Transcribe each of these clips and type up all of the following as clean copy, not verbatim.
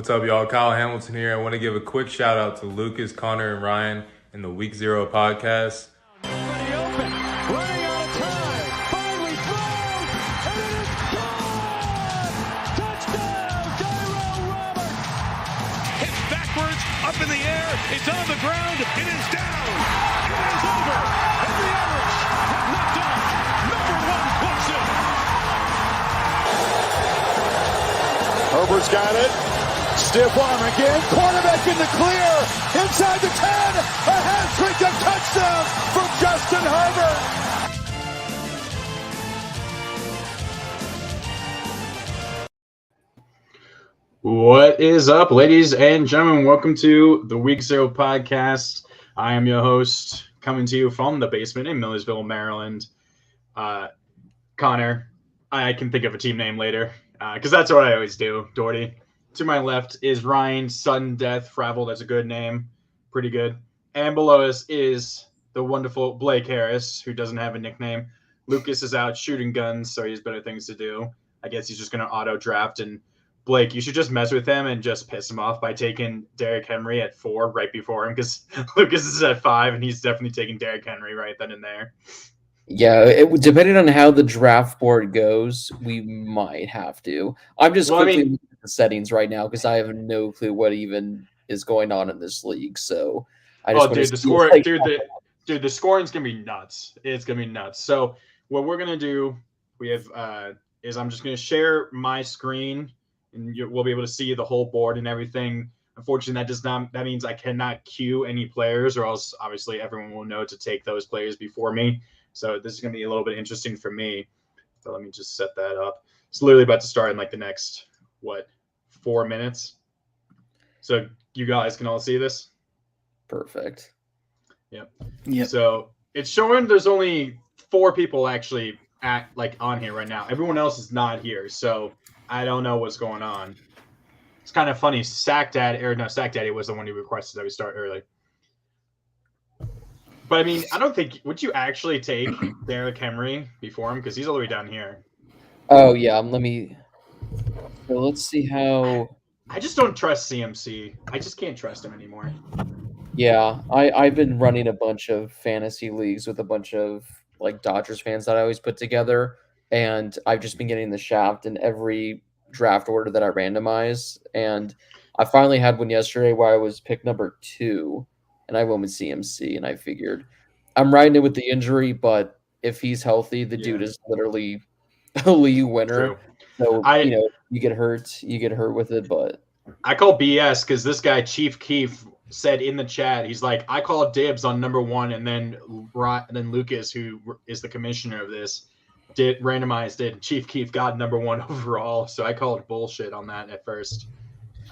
What's up, y'all? Kyle Hamilton here. I want to give a quick shout out to Lucas, Connor, and Ryan in the Week Zero podcast. Already open, running out of time, finally throws, and it is gone! Touchdown, Tyrell Roberts! Hit backwards, up in the air, it's on the ground, it is down! It is over, and the Irish have knocked off number one Clemson! Herbert's got it. Stiff arm again. Quarterback in the clear. Inside the 10. A hat-trick, a touchdown from Justin Herbert. What is up, ladies and gentlemen? Welcome to the Week Zero podcast. I am your host, coming to you from the basement in Millersville, Maryland. Connor, I can think of a team name later because that's what I always do. Doherty. To my left is Ryan, Sudden Death, Fravel. That's a good name. Pretty good. And below us is the wonderful Blake Harris, who doesn't have a nickname. Lucas is out shooting guns, so he has better things to do. I guess he's just going to auto-draft. And Blake, you should just mess with him and just piss him off by taking Derrick Henry at 4 right before him, because Lucas is at 5, and he's definitely taking Derrick Henry right then and there. Yeah, depending on how the draft board goes, we might have to. I'm just quickly looking at the settings right now because I have no clue what even is going on in this league. So I just the scoring's gonna be nuts. It's gonna be nuts. So what we're gonna do, we have is I'm just gonna share my screen, and we'll be able to see the whole board and everything. Unfortunately, that means I cannot queue any players, or else obviously everyone will know to take those players before me. So this is going to be a little bit interesting for me. So let me just set that up. It's literally about to start in like the next, 4 minutes. So you guys can all see this? Perfect. Yep. So it's showing there's only 4 people actually on here right now. Everyone else is not here. So I don't know what's going on. It's kind of funny. Sack Daddy was the one who requested that we start early. But I mean, I don't think. Would you actually take Derrick Henry before him? Because he's all the way down here. Oh yeah, let's see how. I just don't trust CMC. I just can't trust him anymore. Yeah, I've been running a bunch of fantasy leagues with a bunch of like Dodgers fans that I always put together, and I've just been getting the shaft in every draft order that I randomize. And I finally had one yesterday where I was pick number 2. And I went with CMC, and I figured I'm riding it with the injury, but if he's healthy, the dude is literally a league winner. True. So, you get hurt with it, but I call BS because this guy, Chief Keef, said in the chat, he's like, I call dibs on number 1, and then Lucas, who is the commissioner of this, randomized it. Chief Keef got number 1 overall, so I called bullshit on that at first.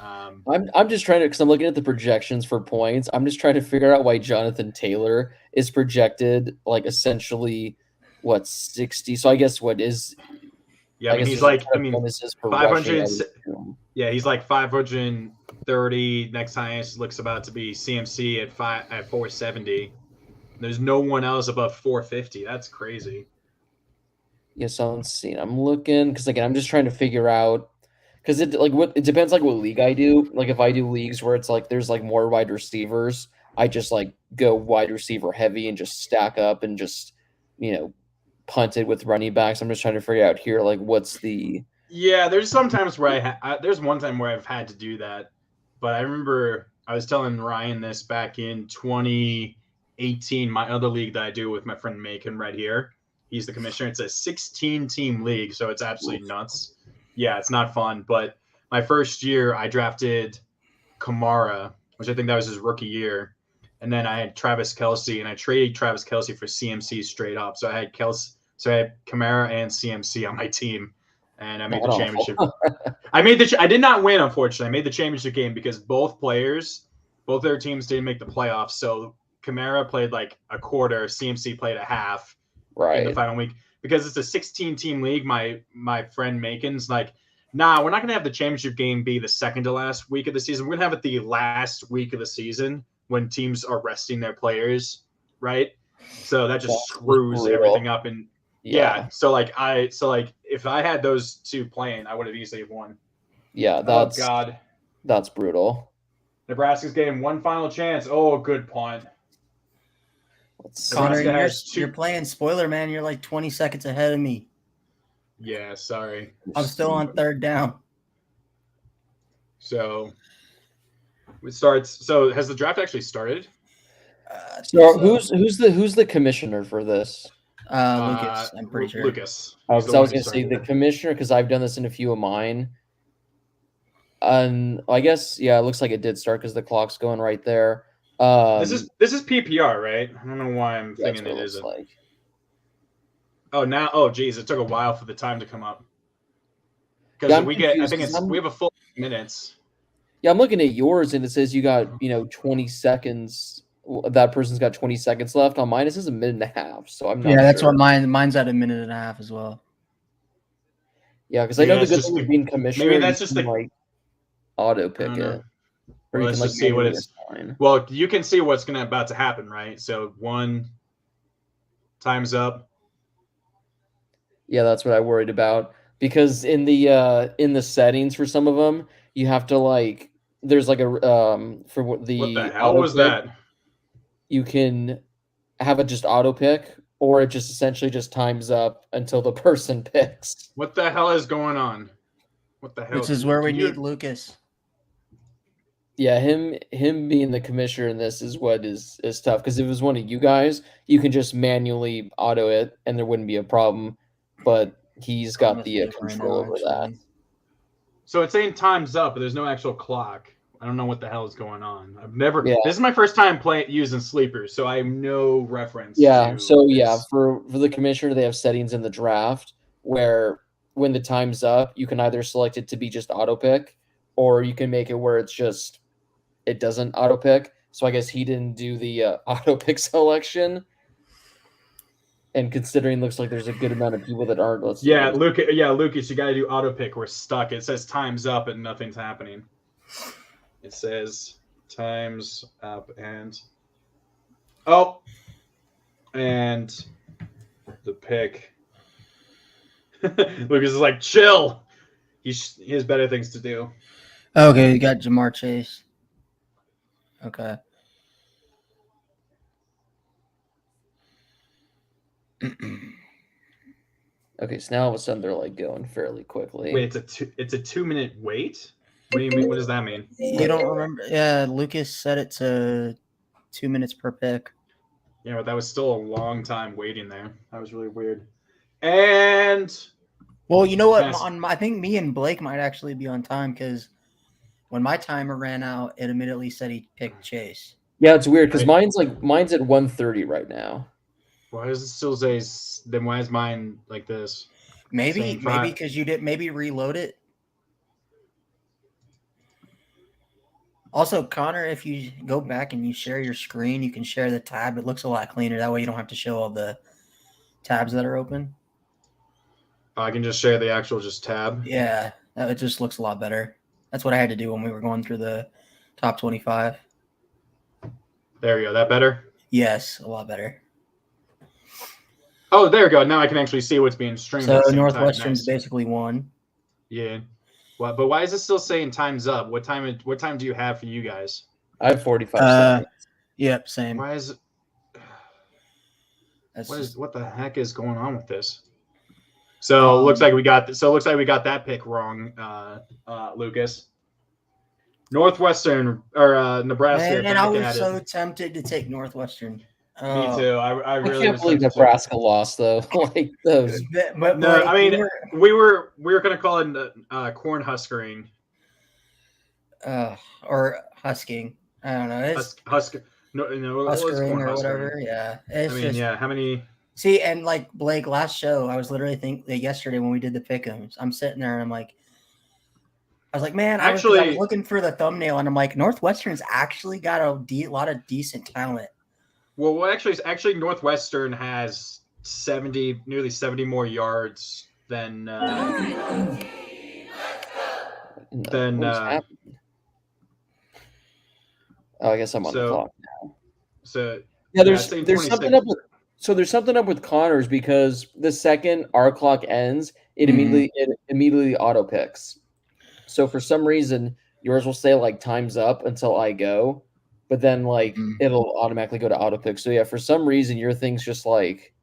I'm just trying to, because I'm looking at the projections for points. I'm just trying to figure out why Jonathan Taylor is projected like essentially 60. So I guess what is? Yeah, he's like 500. Yeah, he's like 530. Next highest looks about to be CMC at 470. There's no one else above 450. That's crazy. Yes, I'm seeing. I'm looking because again, I'm just trying to figure out. Because it depends what league I do. Like if I do leagues where it's like there's like more wide receivers, I just like go wide receiver heavy and just stack up and just punt it with running backs. I'm just trying to figure out here what's the. Yeah, there's sometimes where there's one time where I've had to do that, but I remember I was telling Ryan this back in 2018. My other league that I do with my friend Macon right here. He's the commissioner. It's a 16-team league, so it's absolutely nuts. Yeah, it's not fun, but my first year I drafted Kamara, which I think that was his rookie year, and then I had Travis Kelce, and I traded Travis Kelce for CMC straight up. So I had Kamara and CMC on my team, and I made the championship. I did not win, unfortunately. I made the championship game because both their teams didn't make the playoffs. So Kamara played like a quarter, CMC played a half in the final week. Because it's a 16-team league, my friend Macon's like, nah, we're not going to have the championship game be the second to last week of the season. We're going to have it the last week of the season when teams are resting their players, right? So that just screws everything up. And so if I had those two playing, I would have easily won. Yeah, that's. Oh God. That's brutal. Nebraska's getting one final chance. Oh, good punt. Let's see. Connor, Nebraska has two- you're playing spoiler, man. You're like 20 seconds ahead of me. Yeah, sorry. I'm still on third down. So it starts. So has the draft actually started? So who's the commissioner for this? Lucas, I'm pretty sure. Lucas. Oh, He's because the I one was who gonna say started the it. commissioner, because I've done this in a few of mine. And I guess it looks like it did start because the clock's going right there. This is PPR, right? I don't know why I'm that's thinking what it looks isn't. like. Oh, geez, it took a while for the time to come up. Yeah, Because I'm we get, I confused think 'cause it's we have a full minutes. Yeah, I'm looking at yours and it says you got 20 seconds. That person's got 20 seconds left. On mine, it says a minute and a half. So I'm not. Yeah, that's sure. what mine's at a minute and a half as well. Yeah, because I Maybe know the that's good just thing with the- being commissioner. maybe that's you just can, the- like auto pick don't know. it, or Well, you let's can like just see what manually it's. assign. Well, you can see what's about to happen, right? So time's up. Yeah, that's what I worried about because in the settings for some of them, you have to like there's like a for What the the hell auto was pick, that? you can have it just auto pick, or it just essentially just times up until the person picks. What the hell is going on? What the hell? Which is where we Can you- need Lucas. Yeah, him being the commissioner in this is what is tough because if it was one of you guys, you can just manually auto it and there wouldn't be a problem. But he's got the control over that. So it's saying time's up, but there's no actual clock. I don't know what the hell is going on. I've never. Yeah. This is my first time using sleepers, so I have no reference. Yeah. to So this. yeah, for the commissioner, they have settings in the draft where when the time's up, you can either select it to be just auto pick, or you can make it where it's just it doesn't auto pick. So I guess he didn't do the auto pick selection. And considering looks like there's a good amount of people that aren't listening. Yeah, Lucas, you got to do auto pick. We're stuck. It says time's up and nothing's happening. It says time's up and and the pick. Lucas is like, chill. He has better things to do. Okay, you got Jamar Chase. Okay. Okay, so now all of a sudden they're like going fairly quickly. Wait, it's a 2-minute wait. What do you mean? What does that mean? You don't remember? Yeah, Lucas set it to 2 minutes per pick. Yeah, but that was still a long time waiting there. That was really weird. And Well, you know what? Yes. I think me and Blake might actually be on time because when my timer ran out, it immediately said he picked Chase. Yeah, it's weird because Right. mine's at 1:30 right now. why does it still say? Then why is mine like this? Maybe Same time. because you did maybe reload it. Also, Connor, if you go back and you share your screen, you can share the tab. It looks a lot cleaner. That way you don't have to show all the tabs that are open. I can just share the actual just tab. Yeah, it just looks a lot better. That's what I had to do when we were going through the top 25. There we go. That better? Yes, a lot better. Oh, there we go. Now I can actually see what's being streamed. So at the same time. Northwestern's Nice. basically won. Yeah. What? But why is it still saying time's up? What time do you have for you guys? I have 45 seconds. Yep, same. Why is That's what the heck is going on with this? So looks like we got that pick wrong, Lucas. Northwestern or Nebraska. and I back was at so it. tempted to take Northwestern. Me too. I I really can't was believe tempted to. Nebraska lost though. Like those. But No, like, I mean we we were gonna call it corn huskering. or husking. I don't know. It's Husker. No, it was huskering corn or huskering. whatever. Yeah. It's I mean, just yeah. How many? see, and like Blake last show, I was literally yesterday when we did the pick'ems, I'm sitting there and I was like, man, I was Actually- looking for the thumbnail and I'm like, Northwestern's actually got a lot of decent talent. Well, actually, Northwestern has nearly 70 more yards than. Then, What's happening? Oh, I guess I'm on the so- clock. So Yeah, there's saying there's something 26. up with there's something up with Connors because the second our clock ends, it Mhm. immediately auto picks. So for some reason, yours will say like time's up until I go, but then like Mhm. it'll automatically go to auto pick. So yeah, for some reason your thing's just like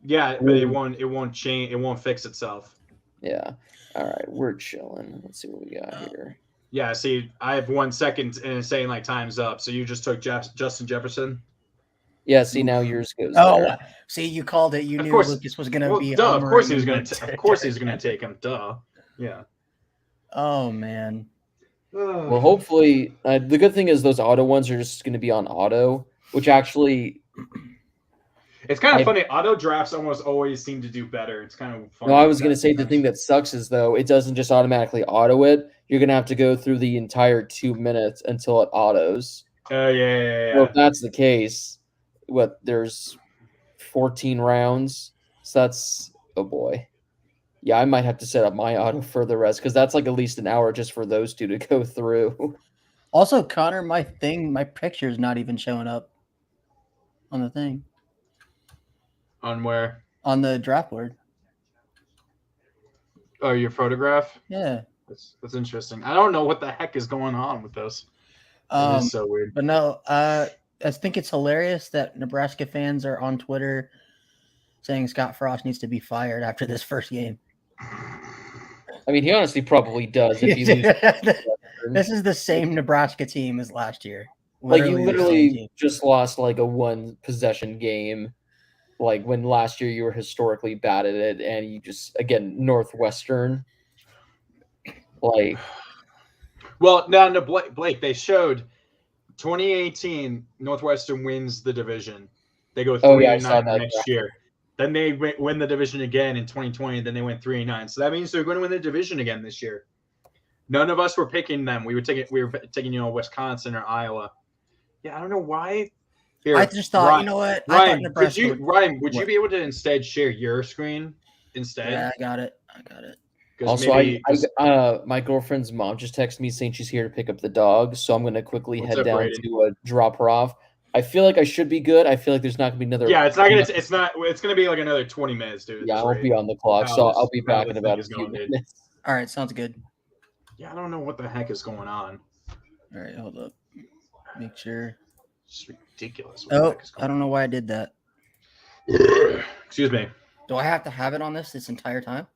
Yeah, but it won't change. It won't fix itself. yeah. All right, we're chilling. Let's see what we got here. Yeah, see, I have 1 second and it's saying like time's up. So you just took Justin Jefferson. Yeah, see now yours goes Oh, there. see, you called it. You Of knew course. Lucas was gonna Well, be. duh. Of course he was homering gonna. and- Of course he was gonna take him. Duh. Yeah. Oh man. Well, hopefully, the good thing is those auto ones are just going to be on auto, which actually, It's kind of I- funny. Auto drafts almost always seem to do better. It's kind of funny. no, I was going to say the thing that sucks is though it doesn't just automatically auto it. You're going to have to go through the entire 2 minutes until it autos. Oh yeah. So if that's the case, there's 14 rounds, so that's oh boy. Yeah, I might have to set up my auto for the rest because that's like at least an hour just for those two to go through. Also, Connor, my picture is not even showing up on the thing On where? on the draft board. Oh, your photograph. Yeah. That's interesting. I don't know what the heck is going on with this. It is so weird. But no, I think it's hilarious that Nebraska fans are on Twitter saying Scott Frost needs to be fired after this first game. I mean, he honestly probably does if you lose. This is the same Nebraska team as last year. Like you the same literally team. just lost like a 1 possession game, like when last year you were historically bad at it, and you just again Northwestern. Like, Well, no, Blake. They showed 2018 Northwestern wins the division. They go 3-9 next year. Then they win the division again in 2020. Then they went 3-9. So that means they're going to win the division again this year. None of us were picking them. We were taking Wisconsin or Iowa. Yeah, I don't know why. Here, I just thought, Ryan, you know what? I Ryan, thought Nebraska would you be able to instead share your screen instead? Yeah, I got it. 'Cause also, maybe- my girlfriend's mom just texted me saying she's here to pick up the dog, so I'm gonna quickly What's head up, down Brayden? to drop her off. I feel like I should be good. I feel like there's not gonna be another. Yeah, it's not gonna. It's not. It's gonna be like another 20 minutes, dude. Yeah, That's I'll right. be on the clock, How so this- I'll be how back this in thing about a is few going, dude. minutes. All right, sounds good. Yeah, I don't know what the heck is going on. All right, hold up. Make sure. It's ridiculous. What the Oh, heck is I don't know why I did that. going- Excuse me. Do I have to have it on this entire time?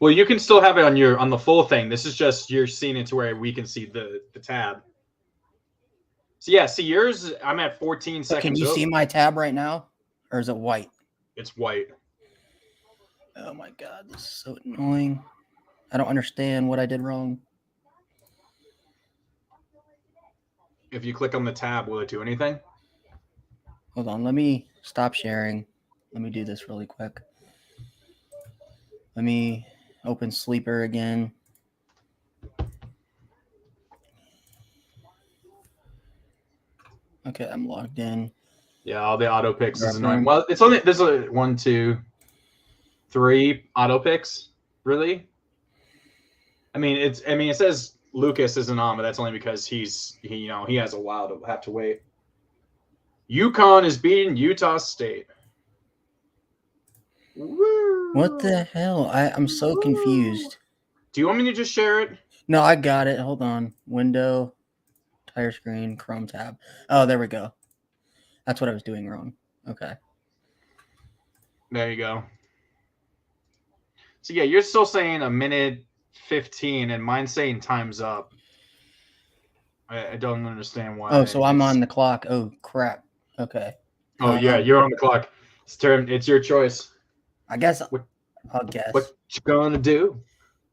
Well, you can still have it on the full thing. This is just you're seeing it to where we can see the tab. So yeah, see yours. I'm at 14 So seconds. can you see my tab right now, or is it white? It's white. Oh my god, this is so annoying. I don't understand what I did wrong. If you click on the tab, will it do anything? Hold on, let me stop sharing. Let me do this really quick. Let me open Sleeper again. Okay, I'm logged in. Yeah, all the auto picks is Yeah. annoying. Well, it's only there's a 1, 2, 3 auto picks. Really? I mean, it says Lucas isn't on, but that's only because he has a while to have to wait. UConn is beating Utah State. Woo! What the hell? I'm so confused. Do you want me to just share it? No, I got it. Hold on. Window, entire screen, Chrome tab. Oh, there we go. That's what I was doing wrong. Okay. There you go. So yeah, you're still saying 1:15, and mine's saying time's up. I don't understand why. Oh, so I'm it's- on the clock. Oh, crap. Okay. Oh yeah, you're on the clock. It's your choice. I guess What- I'll guess. What you gonna do?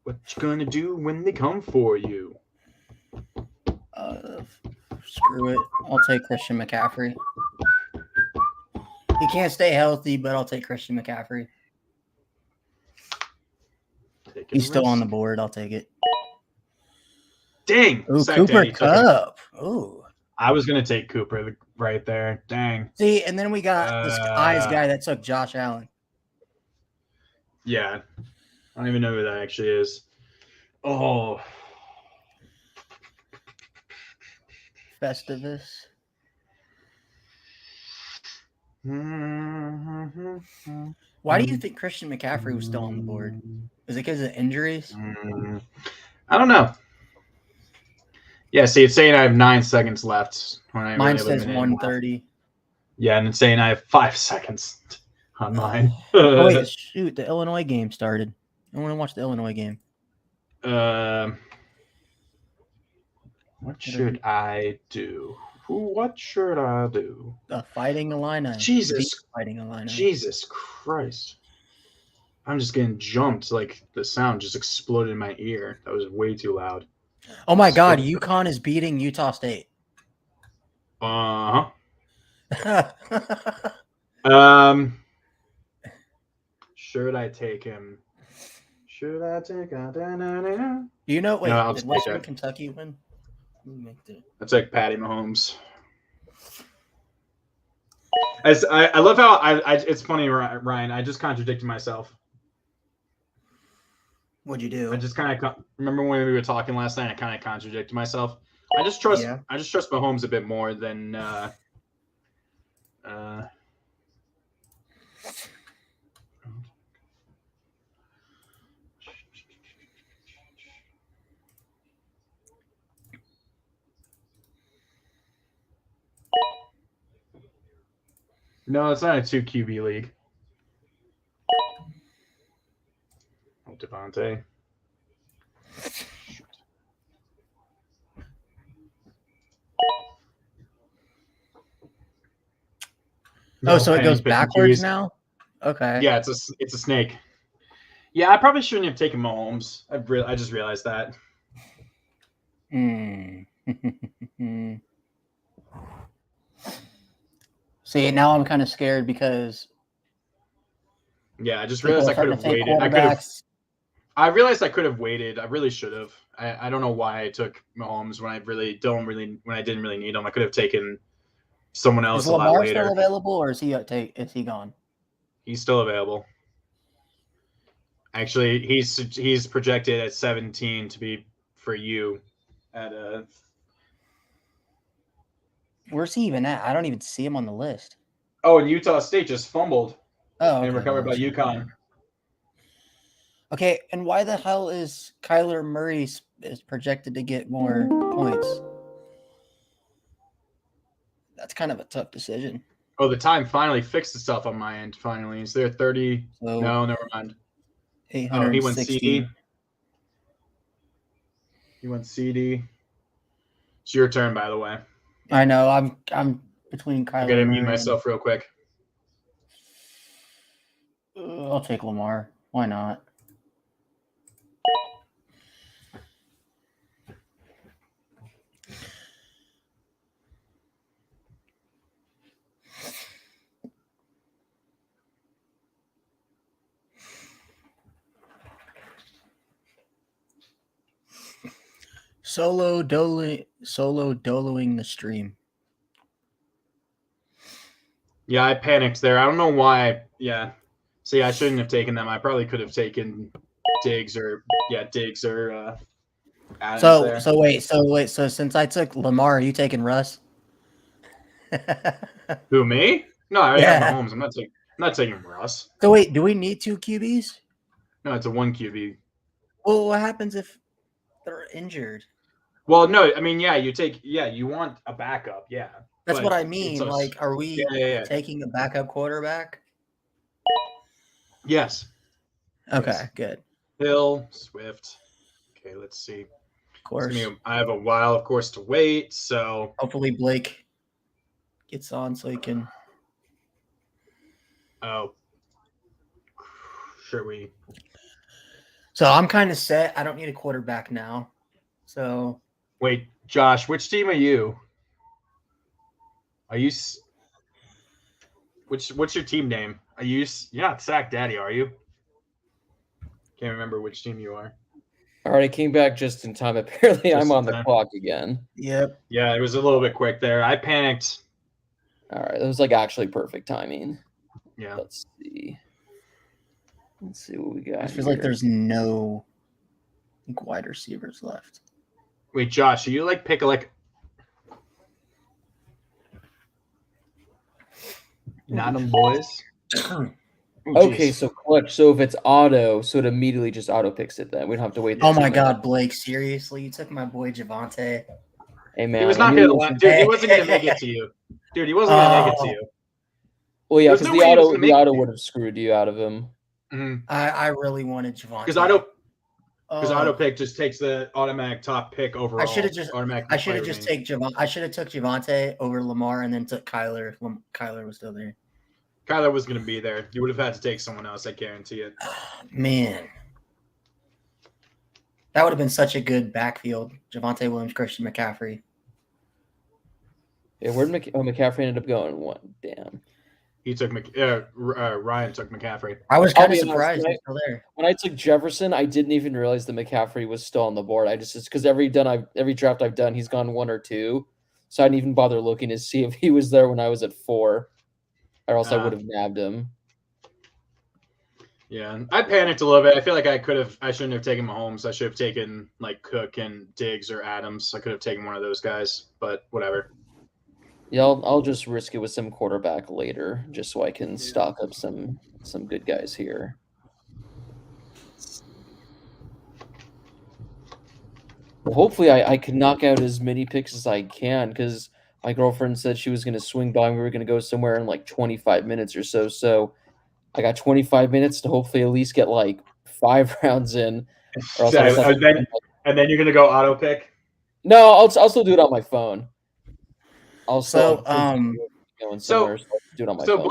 What you gonna do when they come for you? Screw it. I'll take Christian McCaffrey. He can't stay healthy, but I'll take Christian McCaffrey. Taking He's still on the risks. board. I'll take it. Dang. Ooh, Sack Cooper Daddy took him. Cup. Ooh. I was gonna take Cooper right there. Dang. See, and then we got this eyes guy that took Josh Allen. Yeah. I don't even know who that actually is. Oh. Festivus. Why do you think Christian McCaffrey was still on the board? Is it because of injuries? I don't know. Yeah, see, it's saying I have 9 seconds left. When I Mine really have a says minute and a half. 1:30. Yeah, and it's saying I have 5 seconds on mine. Oh wait, shoot! The Illinois game started. I want to watch the Illinois game. What should I do? What should I do? Fighting Illini. Jesus. The Fighting Illini. Jesus Christ. I'm just getting jumped. Like the sound just exploded in my ear. That was way too loud. Oh my God! UConn is beating Utah State. Uh-huh. Should I take him? Should I take him? Do you know? Wait, No, I'll did take Western that. Kentucky win? Let me make the- That's like Patty Mahomes. I love how I it's funny, Ryan. I just contradicted myself. What'd you do? I just kind of remember when we were talking last night. I kind of contradicted myself. I just trust Mahomes a bit more than No, it's not a 2 QB league. Oh, Devontae. Oh, so it Penny goes picking backwards keys. now? Okay. Yeah, it's a snake. Yeah, I probably shouldn't have taken Mahomes. I just realized that. Hmm. See, now I'm kind of scared because Yeah, I just people realized are I could starting to have take waited. quarterbacks. I realized I could have waited. I really should have. I don't know why I took Mahomes when I didn't really need him. I could have taken someone else Is a lot Lamar later. still available, or is he gone? He's still available. Actually, he's projected at 17 to be for you at a. Where's he even at? I don't even see him on the list. Oh, and Utah State just fumbled Oh, and recovered by okay. UConn. Okay, and why the hell is Kyler Murray is projected to get more points? That's kind of a tough decision. Oh, the time finally fixed itself on my end. Finally, is there 30? So No, never mind. Oh, he went 860. CD. He went CD. It's your turn, by the way. I know. I'm between Kyler. I gotta mute Murray myself real quick. and- I'll take Lamar. Why not? Solo doloing the stream. Yeah, I panicked there. I don't know why. Yeah. See, I shouldn't have taken them. I probably could have taken Diggs or Adams there. So wait. So since I took Lamar, are you taking Russ? Who, me? No, I already Yeah. have Mahomes. I'm not taking Russ. So wait, do we need 2 QBs? No, it's a 1 QB. Well, what happens if they're injured? Well, no, I mean, you want a backup, yeah. That's But what I it's mean. a- Like, are we Yeah. taking a backup quarterback? Yes. Okay, Yes. good. Hill, Swift. Okay, let's see. Of course. I have a while, of course, to wait. So Hopefully Blake gets on so he can. should we? So I'm kind of set. I don't need a quarterback now. So Wait, Josh, which team are you? Are you? What's your team name? Are you? You're not Sack Daddy, are you? Can't remember which team you are. All right, I came back just in time. Apparently, Just I'm in on the time. clock again. yep. Yeah, it was a little bit quick there. I panicked. All right, that was like actually perfect timing. Yeah. Let's see. Let's see what we got. It feels like here. there's no wide receivers left. Wait, Josh, are you like pick like? Not them boys. Oh, Okay, geez. so clutch. So if it's auto, so it immediately just auto picks it. Then we don't have to wait. Oh the my 2 minutes. God, Blake! Seriously, you took my boy Javante. Hey man, He was not Emilio- gonna, dude. He wasn't gonna make it to you, dude. He wasn't gonna make it to you. Well, yeah, There's because no way he was gonna the make auto it. would have screwed you out of him. I really wanted Javante. Because auto Oh, pick just takes the automatic top pick overall. I should have just automatic. I should have player just range. take Javante. I should have took Javante over Lamar and then took Kyler. Kyler was still there. Kyler was gonna be there. You would have had to take someone else. I guarantee it. Man, that would have been such a good backfield. Javante Williams, Christian McCaffrey. Yeah, where did McCaffrey ended up going? What? Damn. He took Ryan took McCaffrey. I was I'll kind of be honest, surprised he's still there. When I took Jefferson, I didn't even realize that McCaffrey was still on the board. I just because every draft I've done, he's gone 1 or 2, so I didn't even bother looking to see if he was there when I was at 4, or else I would have nabbed him. Yeah, I panicked a little bit. I feel like I shouldn't have taken Mahomes. I should have taken like Cook and Diggs or Adams. I could have taken one of those guys, but whatever. Yeah, I'll just risk it with some quarterback later, just so I can stock up some good guys here. Well, hopefully I can knock out as many picks as I can, because my girlfriend said she was going to swing by and we were going to go somewhere in like 25 minutes or so. So I got 25 minutes to hopefully at least get like 5 rounds in. Or else I'll have to- And then you're gonna go auto pick. No, I'll still do it on my phone. I'll So, still going somewhere, so I'll do it on my phone.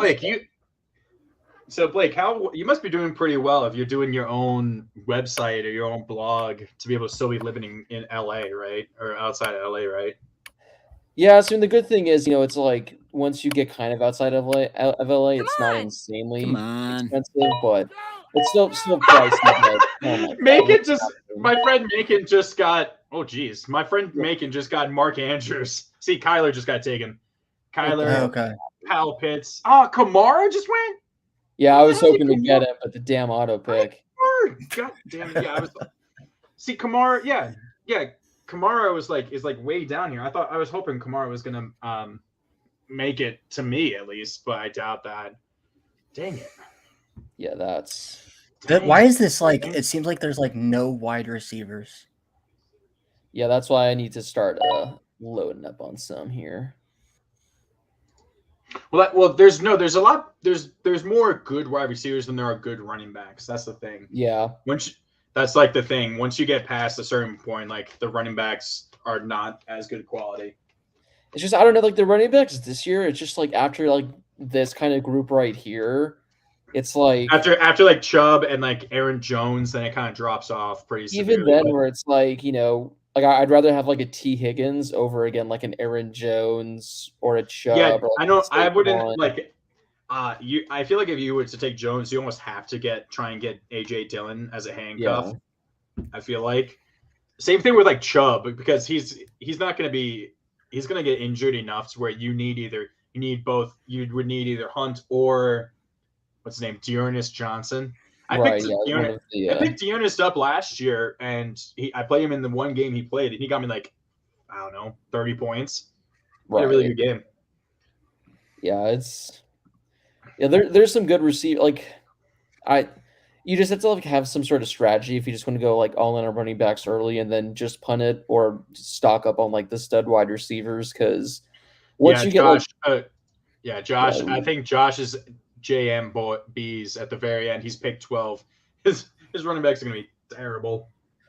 Blake, how you must be doing pretty well if you're doing your own website or your own blog to be able to still be living in LA, right? Or outside of LA, right? Yeah, so the good thing is, it's like once you get kind of outside of LA, it's not insanely expensive, but it's still pricey. My friend Macon just got. Oh, geez, my friend Macon just got Mark Andrews. See, Kyler just got taken. Kyler, Okay. Kyle Pitts. Oh, Kamara just went. Yeah, I was hoping to get it, but the damn auto pick. God damn it! Yeah, I was. See, Kamara. Yeah. Kamara is way down here. I was hoping Kamara was gonna make it to me at least, but I doubt that. Dang it. Yeah, that's. Why is this like? It seems like there's like no wide receivers. Yeah, that's why I need to start loading up on some here. Well, there's more good wide receivers than there are good running backs. That's the thing. Yeah. That's like the thing. Once you get past a certain point, like the running backs are not as good quality. It's just I don't know, like the running backs this year. It's just like after like this kind of group right here, it's like after like Chubb and like Aaron Jones, then it kind of drops off pretty severely. Even then, where it's like like I'd rather have like a T Higgins over again like an Aaron Jones or a Chubb. Yeah, or like I know. I wouldn't Saquon. like. I feel like if you were to take Jones, you almost have to try and get AJ Dillon as a handcuff. Yeah. I feel like same thing with like Chubb, because he's not going to be. He's going to get injured enough to where you would need either Hunt or what's his name, Dearness Johnson. I picked Dearness up last year, and I played him in the one game he played, and he got me like, I don't know, 30 points. Right. A really good game. Yeah, there's some good receiver. Like, you just have to like have some sort of strategy if you just want to go like all in on running backs early and then just punt it or stock up on like the stud wide receivers, because once you get Josh. I think Josh's JM B's at the very end. He's picked 12. His running backs are going to be terrible.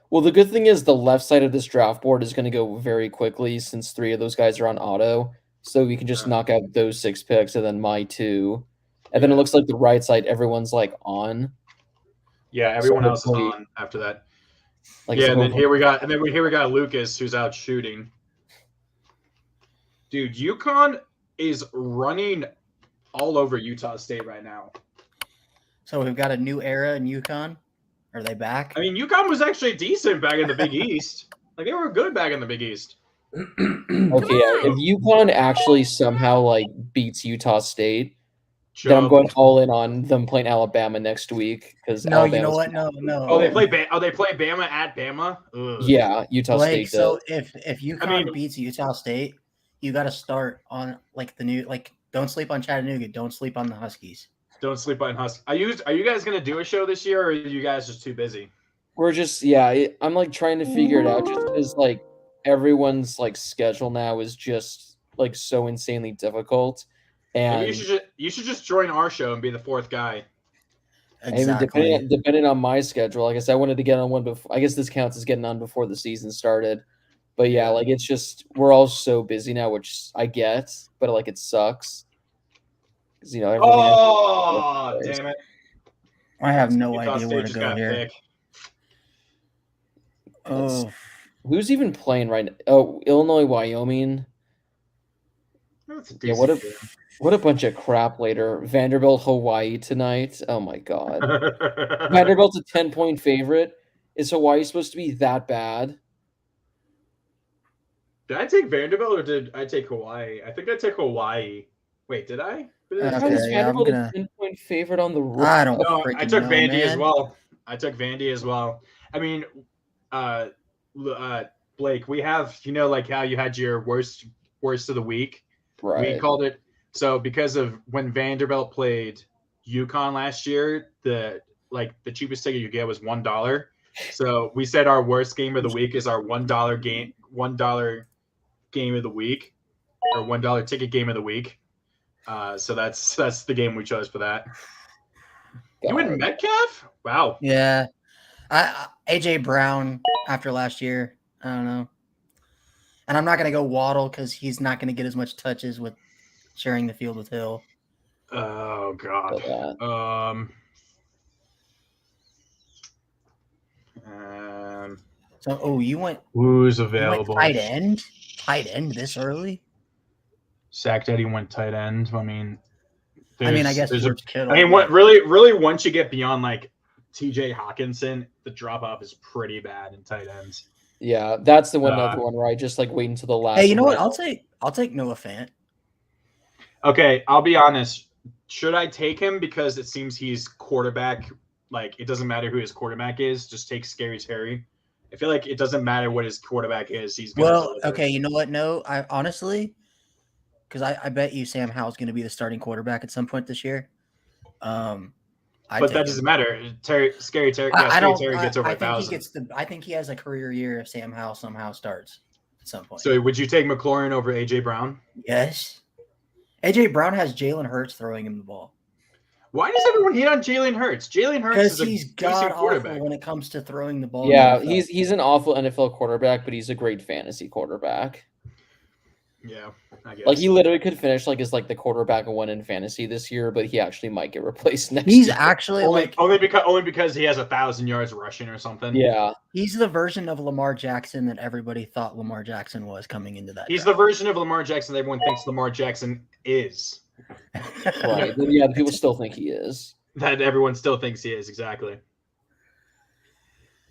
Well, the good thing is the left side of this draft board is going to go very quickly since 3 of those guys are on auto. So we can just knock out those 6 picks and then my 2. And then it looks like the right side, everyone's like on. Yeah, everyone else is on after that. And then here we got Lucas, who's out shooting. Dude, UConn is running all over Utah State right now. So we've got a new era in UConn. Are they back? I mean, UConn was actually decent back in the Big East. Like they were good back in the Big East. Okay, yeah. If UConn actually somehow like beats Utah State, then I'm going all in on them playing Alabama next week, because you know what? No. Oh, they play Bama at Bama. Ugh. Yeah, Utah State. So if UConn beats Utah State, you got to start on like the new Don't sleep on Chattanooga. Don't sleep on the Huskies. Don't sleep on Huskies. Are you guys gonna do a show this year, or are you guys just too busy? We're just I'm like trying to figure it out, just because like everyone's like schedule now is just like so insanely difficult. Maybe And you should just join our show and be the fourth guy. I mean, Exactly. depending on my schedule, like I said, I wanted to get on one before. I guess this counts as getting on before the season started. But yeah, like it's just we're all so busy now, which I get, but like it sucks. 'Cause, you know, everything. Oh, damn it! I have no Utah idea State where to just go got here. pick. Oh, Who's even playing right now? Oh, Illinois, Wyoming. That's a Yeah, decent what a bunch of crap later. Vanderbilt, Hawaii tonight. Oh my god. game. Vanderbilt's a 10-point favorite. Is Hawaii supposed to be that bad? Did I take Vanderbilt or did I take Hawaii? I think I took Hawaii. Wait, did I? How is Okay, yeah, I'm Vanderbilt gonna. a 10-point favorite on the road? I don't No, freaking I took know, Vandy as man. well. I took Vandy as well. I mean, Blake, we have like how you had your worst of the week. We Right. called it so because of when Vanderbilt played UConn last year. The cheapest ticket you get was $1. So we said our worst game of the week is our $1 game of the week, or $1 ticket game of the week. So that's the game we chose for that. You and Metcalf? Wow. Yeah, AJ Brown after last year. I don't know, and I'm not gonna go Waddle because he's not gonna get as much touches with sharing the field with Hill. Oh God. So, you went Who's you went available? tight end this early. Sack Daddy went tight end. I mean, I guess there's George Kittle. I mean, what really once you get beyond like TJ Hawkinson, the drop off is pretty bad in tight ends. Yeah, that's the other one where I just like wait until the last. Hey, you know what? round. I'll take Noah Fant. Okay, I'll be honest. Should I take him because it seems he's quarterback? Like it doesn't matter who his quarterback is. Just take Scary Terry. I feel like it doesn't matter what his quarterback is. He's gonna deliver. Okay. You know what? No, I honestly, because I bet you Sam Howell's going to be the starting quarterback at some point this year. But that doesn't matter. Scary Terry. I don't. Terry gets over 1,000. I think he has a career year if Sam Howell somehow starts at some point. So would you take McLaurin over AJ Brown? Yes. AJ Brown has Jalen Hurts throwing him the ball. Why does everyone hate on Jalen Hurts? Jalen Hurts Because is a he's decent god quarterback. awful when it comes to throwing the ball. Yeah, in the NFL. he's an awful NFL quarterback, but he's a great fantasy quarterback. Yeah, I guess. Like he literally could finish like as the quarterback one in fantasy this year, but he actually might get replaced next He's year. actually only because he has 1,000 yards rushing or something. Yeah, he's the version of Lamar Jackson that everybody thought Lamar Jackson was coming into that. He's the version of Lamar Jackson that everyone thinks Lamar Jackson is. right. But yeah, people still think he is. That everyone still thinks he is, exactly.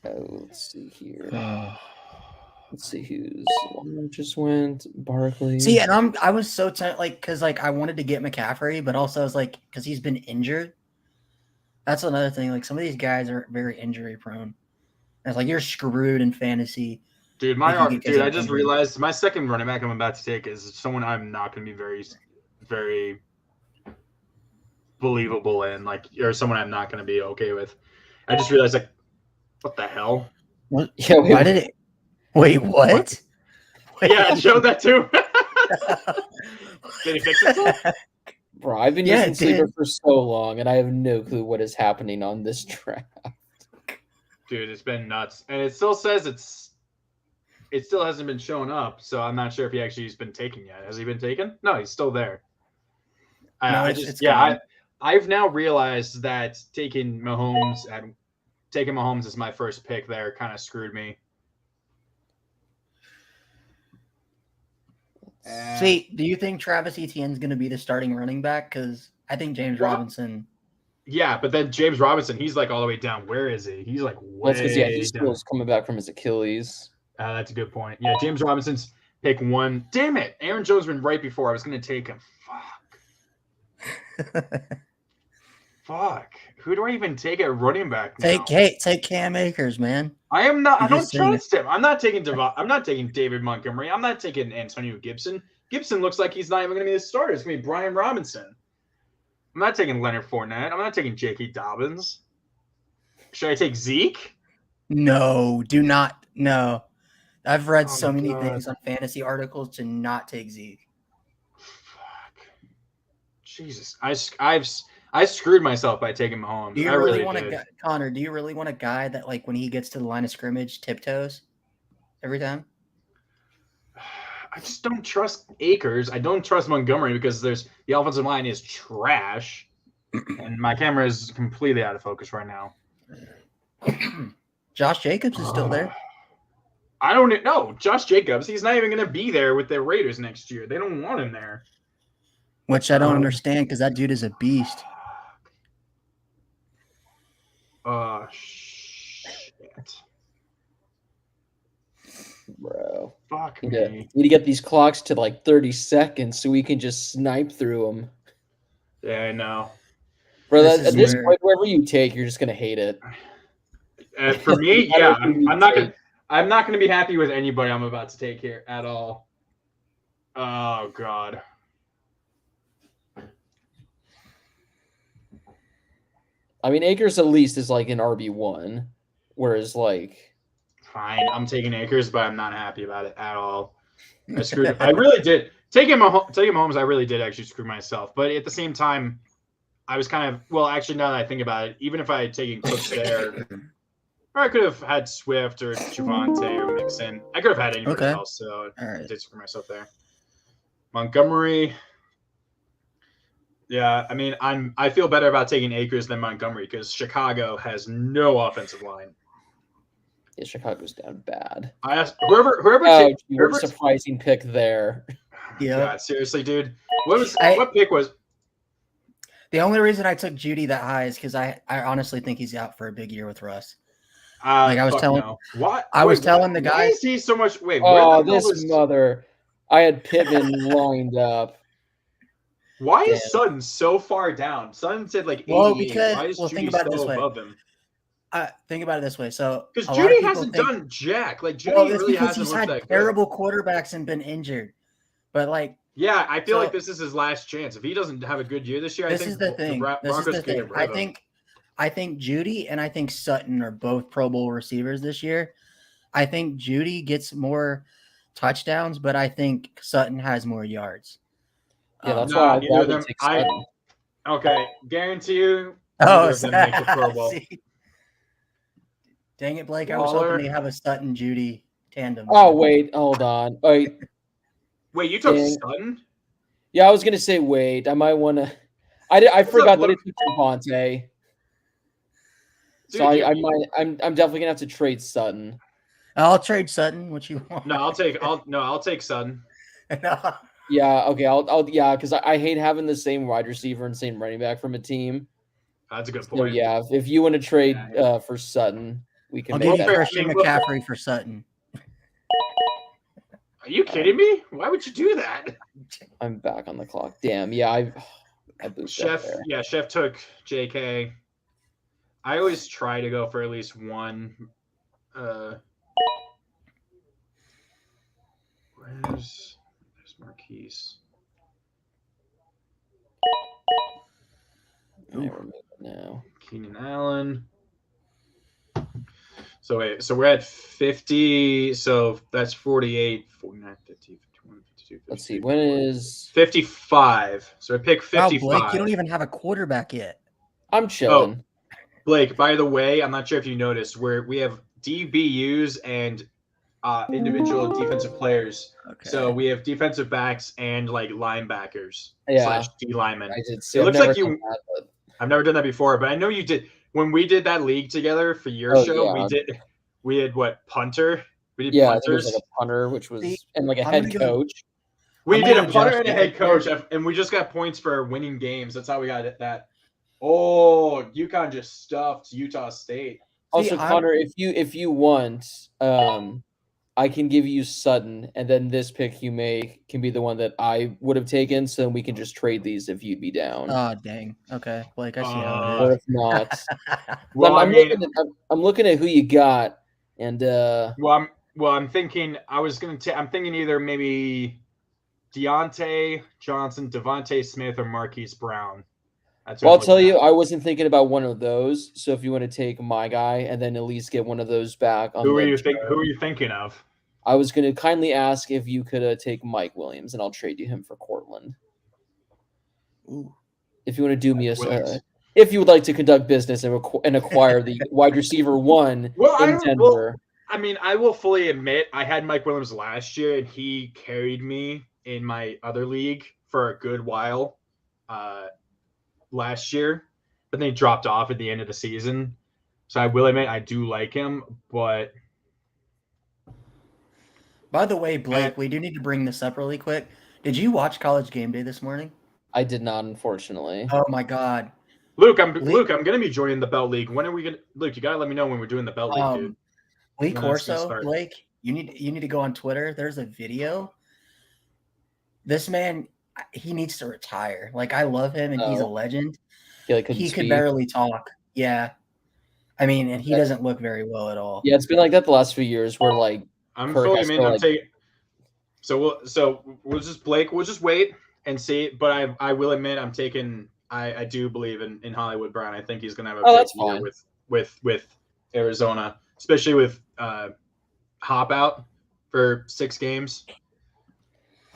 Let's see here. Let's see who's just went. Barkley. See, and I was so because I wanted to get McCaffrey, but also I was like, because he's been injured. That's another thing. Like some of these guys are very injury prone. It's like you're screwed in fantasy. Dude, I just realized my second running back I'm about to take is someone I'm not going to be very, very believable in, or someone I'm not going to be okay with. I just realized, what the hell? What? Yeah, Why did it? Wait, what? Yeah, I showed that too. Did he fix it? Bro, I've been using Sleeper for so long, and I have no clue what is happening on this draft. Dude, it's been nuts, and it still says it still hasn't been showing up. So I'm not sure if he actually has been taken yet. Has he been taken? No, he's still there. I've now realized that taking Mahomes as my first pick there kind of screwed me. See, do you think Travis Etienne's going to be the starting running back? Because I think James Robinson. Yeah, but then James Robinson, he's all the way down. Where is he? He's way That's because he's still coming back from his Achilles. That's a good point. Yeah, James Robinson's pick 1. Damn it, Aaron Jones went right before I was going to take him. Fuck. Who do I even take at running back now? Take Cam Akers, man. I am not. I don't trust him. I'm not taking David Montgomery. I'm not taking Antonio Gibson. Gibson looks like he's not even going to be the starter. It's going to be Brian Robinson. I'm not taking Leonard Fournette. I'm not taking J.K. Dobbins. Should I take Zeke? No, do not. No. I've read Oh so my many God. things on fantasy articles to not take Zeke. Fuck. Jesus, I screwed myself by taking Mahomes. Do you I really really want did. a guy, Connor? Do you really want a guy that like when he gets to the line of scrimmage tiptoes every time? I just don't trust Akers. I don't trust Montgomery because the offensive line is trash, and my camera is completely out of focus right now. Josh Jacobs is still there. I don't know. Josh Jacobs, he's not even going to be there with the Raiders next year. They don't want him there. Which I don't understand because that dude is a beast. Oh, shit. Bro. Fuck Need me. to get these clocks to like 30 seconds so we can just snipe through them. Yeah, I know. Bro, This at is this where- point, wherever you take, you're just gonna hate it. For me, I yeah, don't think we I'm not take- gonna be happy with anybody I'm about to take here at all. Oh God. I mean, Akers at least is like an RB1, whereas like Fine, I'm taking Akers, but I'm not happy about it at all. I screwed. I really did. Taking Mahomes, I really did actually screw myself. But at the same time, I was kind of actually now that I think about it, even if I had taken Cooks there, or I could have had Swift or Javante or Mixon. I could have had anybody Okay. else. So All I right. did screw myself there. Montgomery. Yeah, I mean, I feel better about taking Akers than Montgomery because Chicago has no offensive line. yeah, Chicago's down bad. I asked whoever Oh, whoever surprising pick there. Yeah. God, seriously, dude. What pick was? The only reason I took Judy that high is because I honestly think he's out for a big year with Russ. Like I was telling- what I was telling the Why guys- is he so much? Wait, Oh, where the hell this mother! I had Pittman lined up. Why is Damn. Sutton so far down? Sutton said like 88. Well, because- Why is well, Judy think about it so this way. above him? Think about it this way. So Because a lot of Judy people hasn't think- done jack. Like Judy Well, it's really because hasn't he's looked had that terrible quarterbacks and been injured. But like, good. Yeah, I feel So- like this is his last chance. If he doesn't have a good year this year, I this think is the thing. This is Broncos the could thing. get rid of him. I think Judy and I think Sutton are both Pro Bowl receivers this year. I think Judy gets more touchdowns, but I think Sutton has more yards. Yeah, that's Nah, why I'd neither of rather them- take I- Sutton. Okay, guarantee you. Oh, neither of them make the Pro Bowl. see. Dang it, Blake! I was Waller. hoping to have a Sutton Judy tandem. Oh wait, hold on. Wait, Wait, you took Dang. Sutton? yeah, I was gonna say wait. I might want to. I forgot that Luke? it's Javante. So Dude, I might. I'm definitely gonna have to trade Sutton. I'll trade Sutton. What you want? No, I'll take Sutton. No. Yeah, okay. Yeah, because I hate having the same wide receiver and same running back from a team. That's a good So point. yeah, if you want to trade Yeah, for Sutton, we can I'll make give you that. Christian I mean, McCaffrey for Sutton. Are you kidding me? Why would you do that? I'm back on the clock. Damn. Yeah, I boosted up Chef, there. yeah, Chef took JK. I always try to go for at least one. There's Marquise. I remove it now. Keenan Allen. So wait, so we're at 50. So that's 48, 49, 50, 51, 52. Let's see. 53, When is 55. So I pick Wow, 55. Blake, you don't even have a quarterback yet. I'm chilling. Blake, by the way, I'm not sure if you noticed, we have DBUs and individual defensive players. Okay. So we have defensive backs and like linebackers Yeah. /D linemen. I did see. It I've looks never like done you- that, but I've never done that before, but I know you did. When we did that league together for your Oh, show, yeah. we had what, punter? We did yeah, there was punters. like a punter, which was See, and like a I'm head gonna go- coach. We I'm did gonna a punter Josh and a head Jacobs coach, and we just got points for winning games. That's how we got it. That. Oh, UConn just stuffed Utah State. Also, I'm- Connor, if you want, I can give you Sutton, and then this pick you make can be the one that I would have taken, so we can just trade these if you'd be down. Oh dang. Okay, Blake, I see how Or it if not, Well, I mean, I'm looking at who you got, and I'm thinking. I'm thinking either maybe Deontay Johnson, Devontae Smith, or Marquise Brown. That's well, what I'll I'm tell looking you, at. I wasn't thinking about one of those. So if you want to take my guy and then at least get one of those back, on Who are the you turn. Who are you thinking of? I was going to kindly ask if you could take Mike Williams, and I'll trade you him for Cortland. Ooh. If you want to do me a, Williams. if you would like to conduct business and acquire the wide receiver 1 in Denver. I mean, I will fully admit I had Mike Williams last year, and he carried me in my other league for a good while last year, but then he dropped off at the end of the season. So I will admit I do like him, but By the way, Blake, we do need to bring this up really quick. Did you watch College Game Day this morning? I did not, unfortunately. Oh my God, Luke, I'm gonna be joining the Belt League. When are we gonna? Luke, you gotta let me know when we're doing the Belt League, dude. Lee When that's gonna Corso, start. Blake, you need to go on Twitter. There's a video. This man, he needs to retire. Like, I love him, and he's a Oh. legend. He He could could barely talk. Yeah, I mean, and he Yeah. doesn't look very well at all. Yeah, it's been like that the last few years where, like, I'm Kirk fully has to, in. I'm like- taking. So we'll just Blake. We'll just wait and see. But I will admit I'm taking. I do believe in Hollywood Brown. I think he's gonna have a Oh, big that's year fine. with Arizona, especially with Hop out for 6 games.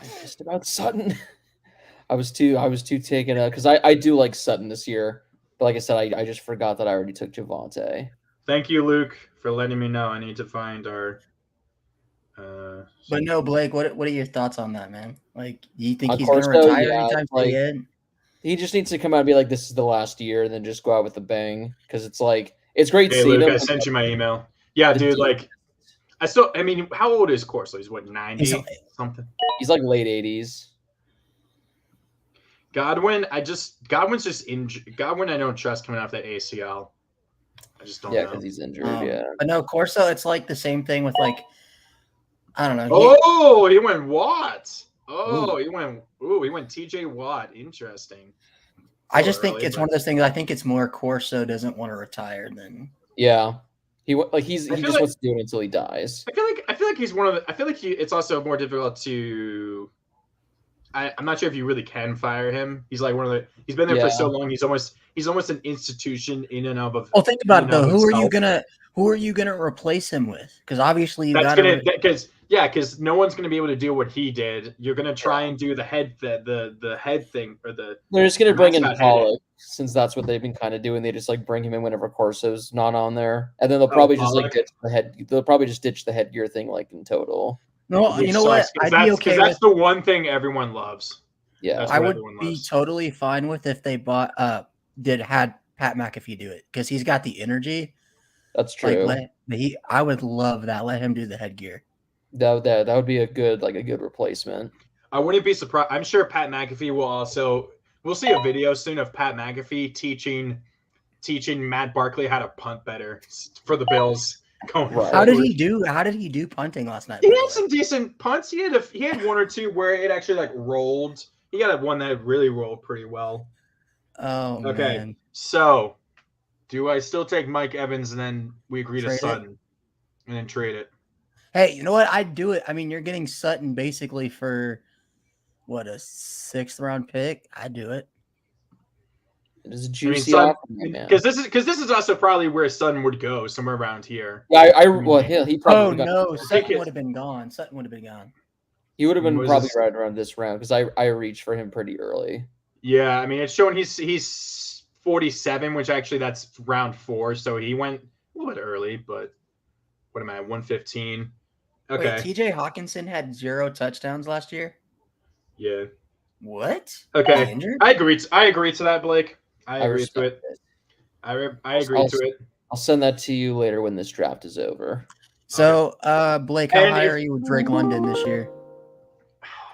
I'm pissed about Sutton. I was too taken up because I do like Sutton this year. But like I said, I just forgot that I already took Javante. Thank you, Luke, for letting me know. I need to find our. But no, Blake, what are your thoughts on that, man? Like, do you think Of he's course, going to though, retire yeah, anytime like- soon? He just needs to come out and be like, "This is the last year," and then just go out with a bang. Because it's like it's great Hey, seeing Luke, him. I sent you my email. Yeah, The dude. dude- Like, I mean, how old is Corso? He's what, 90 He's- something. He's like late 80s. Godwin's just injured. Godwin, I don't trust coming off that ACL. I just don't Yeah, know. because he's injured. Um, yeah. But no, Corso, it's like the same thing with, like, I don't know. Oh, he went Watt. Oh, he went TJ Watt. Interesting. I just think early, it's but- one of those things. I think it's more Corso doesn't want to retire than. Yeah. He I just feel like- wants to do it until he dies. I feel like he's one of the. I feel like it's also more difficult to. I'm not sure if you really can fire him. He's like one of the. He's been there for Yeah. so long. He's almost an institution in and of. Well, think about it in and though. of Who are you gonna replace him with? Because obviously you That's got gonna to. because no one's gonna be able to do what he did. You're gonna try and do the head thing or the. They're just gonna bring in mascot head. Pollock since that's what they've been kind of doing. They just like bring him in whenever Corso's not on there, and then they'll probably just like Pollock? ditch the head. They'll probably just ditch the headgear thing like in total. No, which you know what? sucks, 'cause I'd be okay that's with. the one thing everyone loves. Yeah, That's I what would everyone be loves. totally fine with if they had Pat McAfee do it because he's got the energy. that's Like, true. I would love that. Let him do the headgear. That would be a good replacement. I wouldn't be surprised. I'm sure Pat McAfee will also. We'll see a video soon of Pat McAfee teaching Matt Barkley how to punt better for the Bills. Going Right. How did forward. he do punting last night? He by the had way? some decent punts. He had one or two where it actually like rolled. He got one that really rolled pretty well. Oh Okay. man. So, do I still take Mike Evans and then we agree to Trade it? Sutton and then trade it? Hey, you know what? I'd do it. I mean, you're getting Sutton basically for what, a 6th round pick. I'd do it. It is a juicy Sutton- offer, man. Because this is also probably where Sutton would go, somewhere around here. Yeah, well, he probably Oh would've got- no, Sutton it. would have been gone. Sutton would have been gone. he would have been Was probably this- right around this round because I reached for him pretty early. Yeah, I mean it's showing he's 47, which actually that's round 4, so he went a little bit early, but what am I at 115? Okay. Wait, TJ Hawkinson had 0 touchdowns last year. Yeah. What? Okay. Was he injured? I agree to that, Blake. I agree to respect it. I agree to it. I'll send that to you later when this draft is over. So, Blake, how And high if- are you with Drake London this year?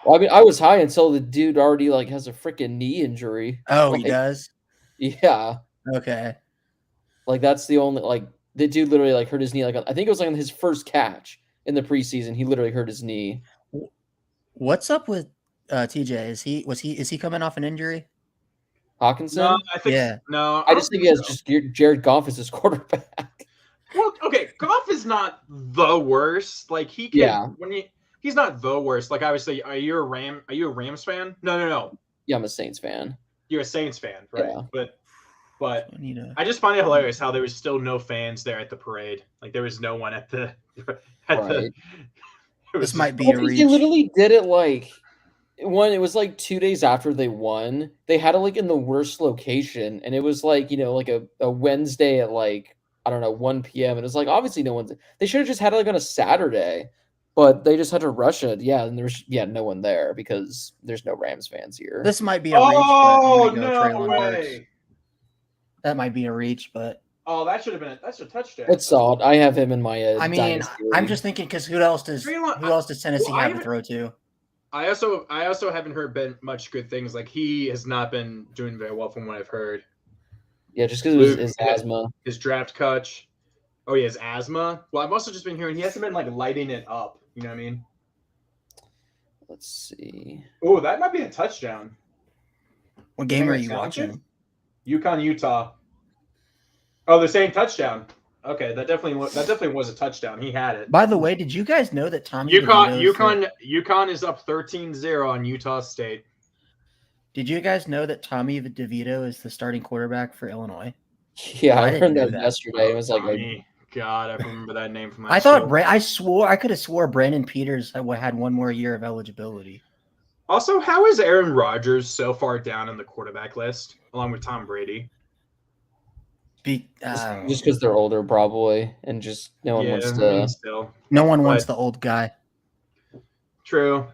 Well, I mean, I was high until the dude already like has a freaking knee injury. Oh, he Like, does. Yeah, Okay. like that's the only like the dude literally like hurt his knee. Like I think it was like on his first catch in the preseason. He literally hurt his knee. What's up with TJ? Is he coming off an injury? Hawkinson. No, I think Yeah. no. I just think he has so. just Jared Goff as his quarterback. Well, okay, Goff is not the worst. Like he can Yeah. he's not the worst. Like obviously, are you a Rams fan? No. Yeah, I'm a Saints fan. You're a Saints fan, right? Yeah. But I need to. I just find it hilarious how there was still no fans there at the parade. Like there was no one at the Right. This might be Well, a they reach. literally did it like it was like 2 days after they won. They had it like in the worst location, and it was like, like a Wednesday at like, I don't know, 1 p.m. And it's like, obviously no one's they should have just had it like on a Saturday, but they just had to rush it. Yeah, and there's no one there because there's no Rams fans here. This might be a reach. Oh, But I'm gonna go no Treylon Burks. way. That might be a reach, but Oh, that's a touchdown. It's solid. I have him in my I mean, dynasty I'm league. just thinking because who else does Tennessee well, I have to haven't- throw to? I also haven't heard much good things. Like, he has not been doing very well from what I've heard. Yeah, just because it was Luke- his asthma. His draft catch. Oh, he has asthma. Well, I've also just been hearing he hasn't been like lighting it up. You know what I mean? Let's see. Oh, that might be a touchdown. What game are Think you it watching? UConn, Utah. Oh, they're saying touchdown. Okay, that definitely was a touchdown. He had it. By the way, did you guys know that Tommy DeVito UConn is up 13-0 on Utah State. Did you guys know that Tommy DeVito is the starting quarterback for Illinois? Yeah, I I didn't heard know that that. yesterday. It was like, Tommy. God, I remember that name from my I thought school. I could have swore Brandon Peters had one more year of eligibility. Also, how is Aaron Rodgers so far down in the quarterback list, along with Tom Brady? just because they're older, probably, and just no one wants I to. mean, still. No one wants But- the old guy. True.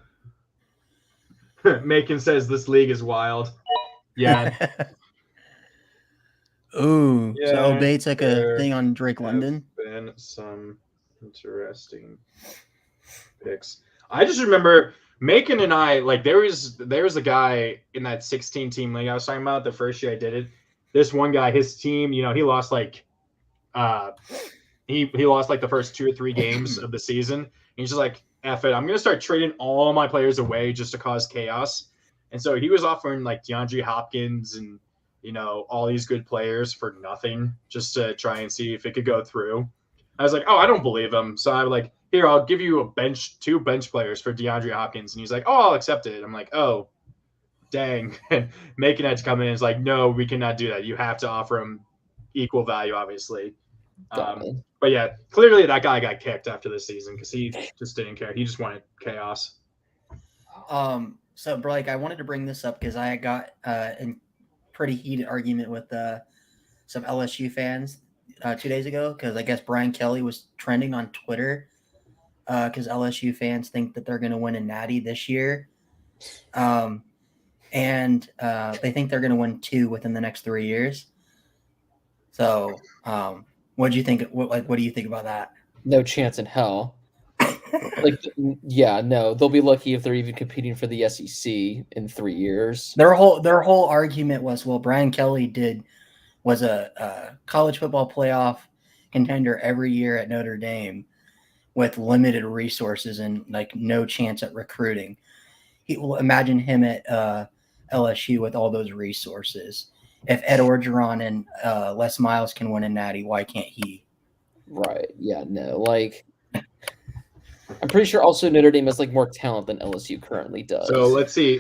Macon says this league is wild. Yeah. Ooh, so Yeah, Obey took a there thing on Drake have London. been some interesting picks. I just remember Macon and I, like, there was a guy in that 16 team league I was talking about the first year I did it. This one guy, his team, he lost like he lost like the first 2 or 3 games of the season. And he's just like, F it, I'm gonna start trading all my players away just to cause chaos. And so he was offering like DeAndre Hopkins and all these good players for nothing just to try and see if it could go through. I was like, oh, I don't believe him. So I'm like, here, I'll give you 2 bench players for DeAndre Hopkins. And he's like, oh, I'll accept it. I'm like, oh, dang. Macon had to come in and is like, no, we cannot do that. You have to offer him equal value, obviously. But yeah, clearly that guy got kicked after the season because he just didn't care. He just wanted chaos. So Blake, I wanted to bring this up because I got in pretty heated argument with some LSU fans 2 days ago because I guess Brian Kelly was trending on Twitter because LSU fans think that they're going to win a Natty this year, and they think they're going to win 2 within the next 3 years. So, what do you think? What do you think about that? No chance in hell. No, they'll be lucky if they're even competing for the SEC in 3 years. Their whole argument was, well, Brian Kelly was a college football playoff contender every year at Notre Dame with limited resources and like no chance at recruiting. He will imagine him at LSU with all those resources. If Ed Orgeron and Les Miles can win a Natty, why can't he? Right. Yeah, no. I'm pretty sure also Notre Dame has more talent than LSU currently does. So let's see.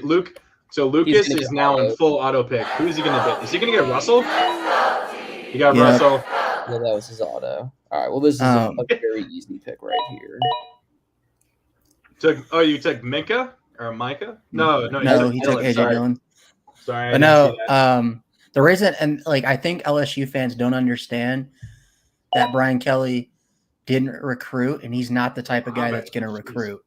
So Lucas gonna is get now in auto. full auto pick. Who is he going to get? Is he going to get Russell? He got Yeah. Russell. Yeah, that was his auto. All right. Well, this is a very easy pick right here. You took Minka or Micah? No, He took AJ Sorry. Dillon. Sorry. I But didn't no, see that. the reason, and I think LSU fans don't understand that Brian Kelly didn't recruit, and he's not the type of guy that's going to recruit.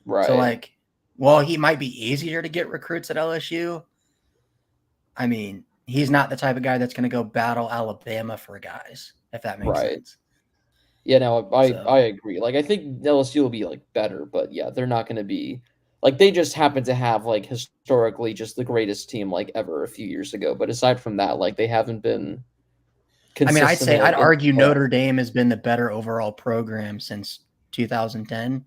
Right. So, he might be easier to get recruits at LSU. I mean, he's not the type of guy that's going to go battle Alabama for guys, if that makes Right. sense. Yeah, no, I So- agree. I think LSU will be better, but yeah, they're not going to be they just happen to have historically just the greatest team ever a few years ago. But aside from that, they haven't been. I mean, I'd in- argue Notre Dame has been the better overall program since 2010.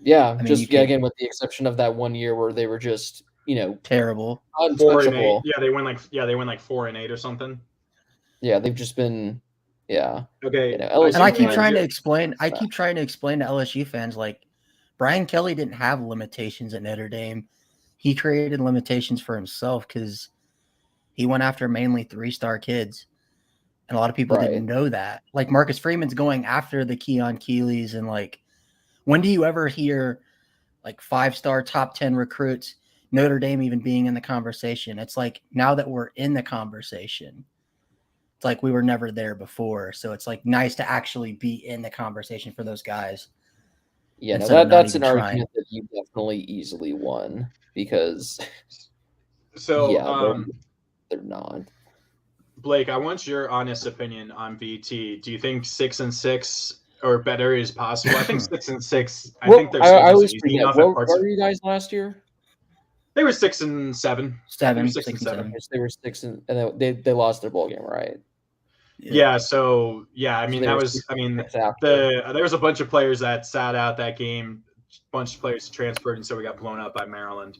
Yeah, mean, just you could- again with the exception of that one year where they were just Terrible. 4-8. untouchable. Yeah, they win like 4-8 or something. Yeah, they've just been Okay. LSU And I keep fans- trying to explain. I keep trying to explain to LSU fans Brian Kelly didn't have limitations at Notre Dame. He created limitations for himself because he went after mainly 3-star kids, and a lot of people Right. didn't know that. Marcus Freeman's going after the Keon Keeleys and When do you ever hear like 5-star top 10 recruits, Notre Dame even being in the conversation? It's like now that we're in the conversation, it's like we were never there before. So it's like nice to actually be in the conversation for those guys. Yeah, no, instead of not that's an even trying. argument that you definitely easily won because So, yeah, they're not. Blake, I want your honest opinion on VT. Do you think 6-6 or better is possible? I think 6-6. I think their I schedule's always easy forget. enough. What were you guys last year? They were 6-7. Seven, 6 and 7. Yes, they were 6 and then they lost their bowl game, right? Yeah. So yeah, I mean they that were was. I mean 6 after. there was a bunch of players that sat out that game. A bunch of players transferred, and so we got blown up by Maryland.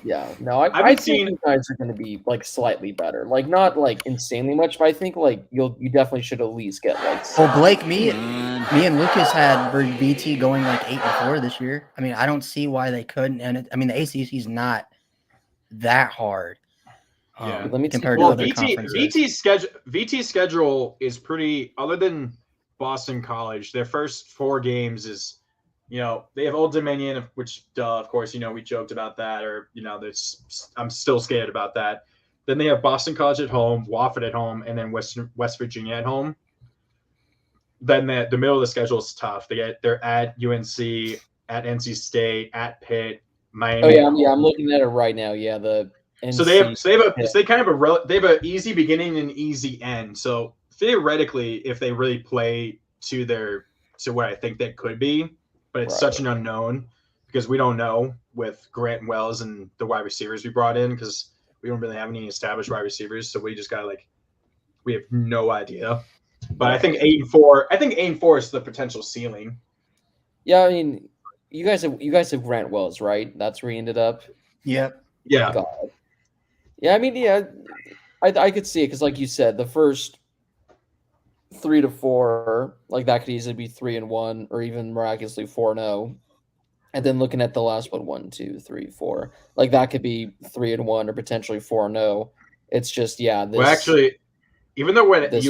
Yeah, no, I've I been think seeing- you guys are going to be like slightly better, like not like insanely much, but I think like you definitely should at least get like. Well, Blake, me and Lucas had VT going like 8-4 this year. I mean, I don't see why they couldn't. And I mean, the ACC is not that hard. Yeah. Let me compared see. to Well, other conferences. VT's schedule is pretty. Other than Boston College, their first 4 games is, they have Old Dominion, which, of course, we joked about that, or I'm still scared about that. Then they have Boston College at home, Wofford at home, and then West Virginia at home. Then the middle of the schedule is tough. They're at UNC, at NC State, at Pitt, Miami. Oh yeah, I'm looking at it right now. Yeah, the NC, So they have an easy beginning and easy end. So theoretically, if they really play to where I think they could be, but it's such an unknown because we don't know with Grant and Wells and the wide receivers we brought in, because we don't really have any established wide receivers. So we just got we have no idea. But I think 8-4. I think 8-4 is the potential ceiling. Yeah, I mean, you guys have Grant Wells, right? That's where he ended up. Yep. Yeah. God. Yeah, I mean, yeah, I could see it because, like you said, the first 3 to 4, like that could easily be 3-1 or even miraculously 4-0. And then looking at the last one, 1, 2, 3, 4, like that could be 3-1 or potentially 4-0. It's just Well, actually, even though we're at UNC,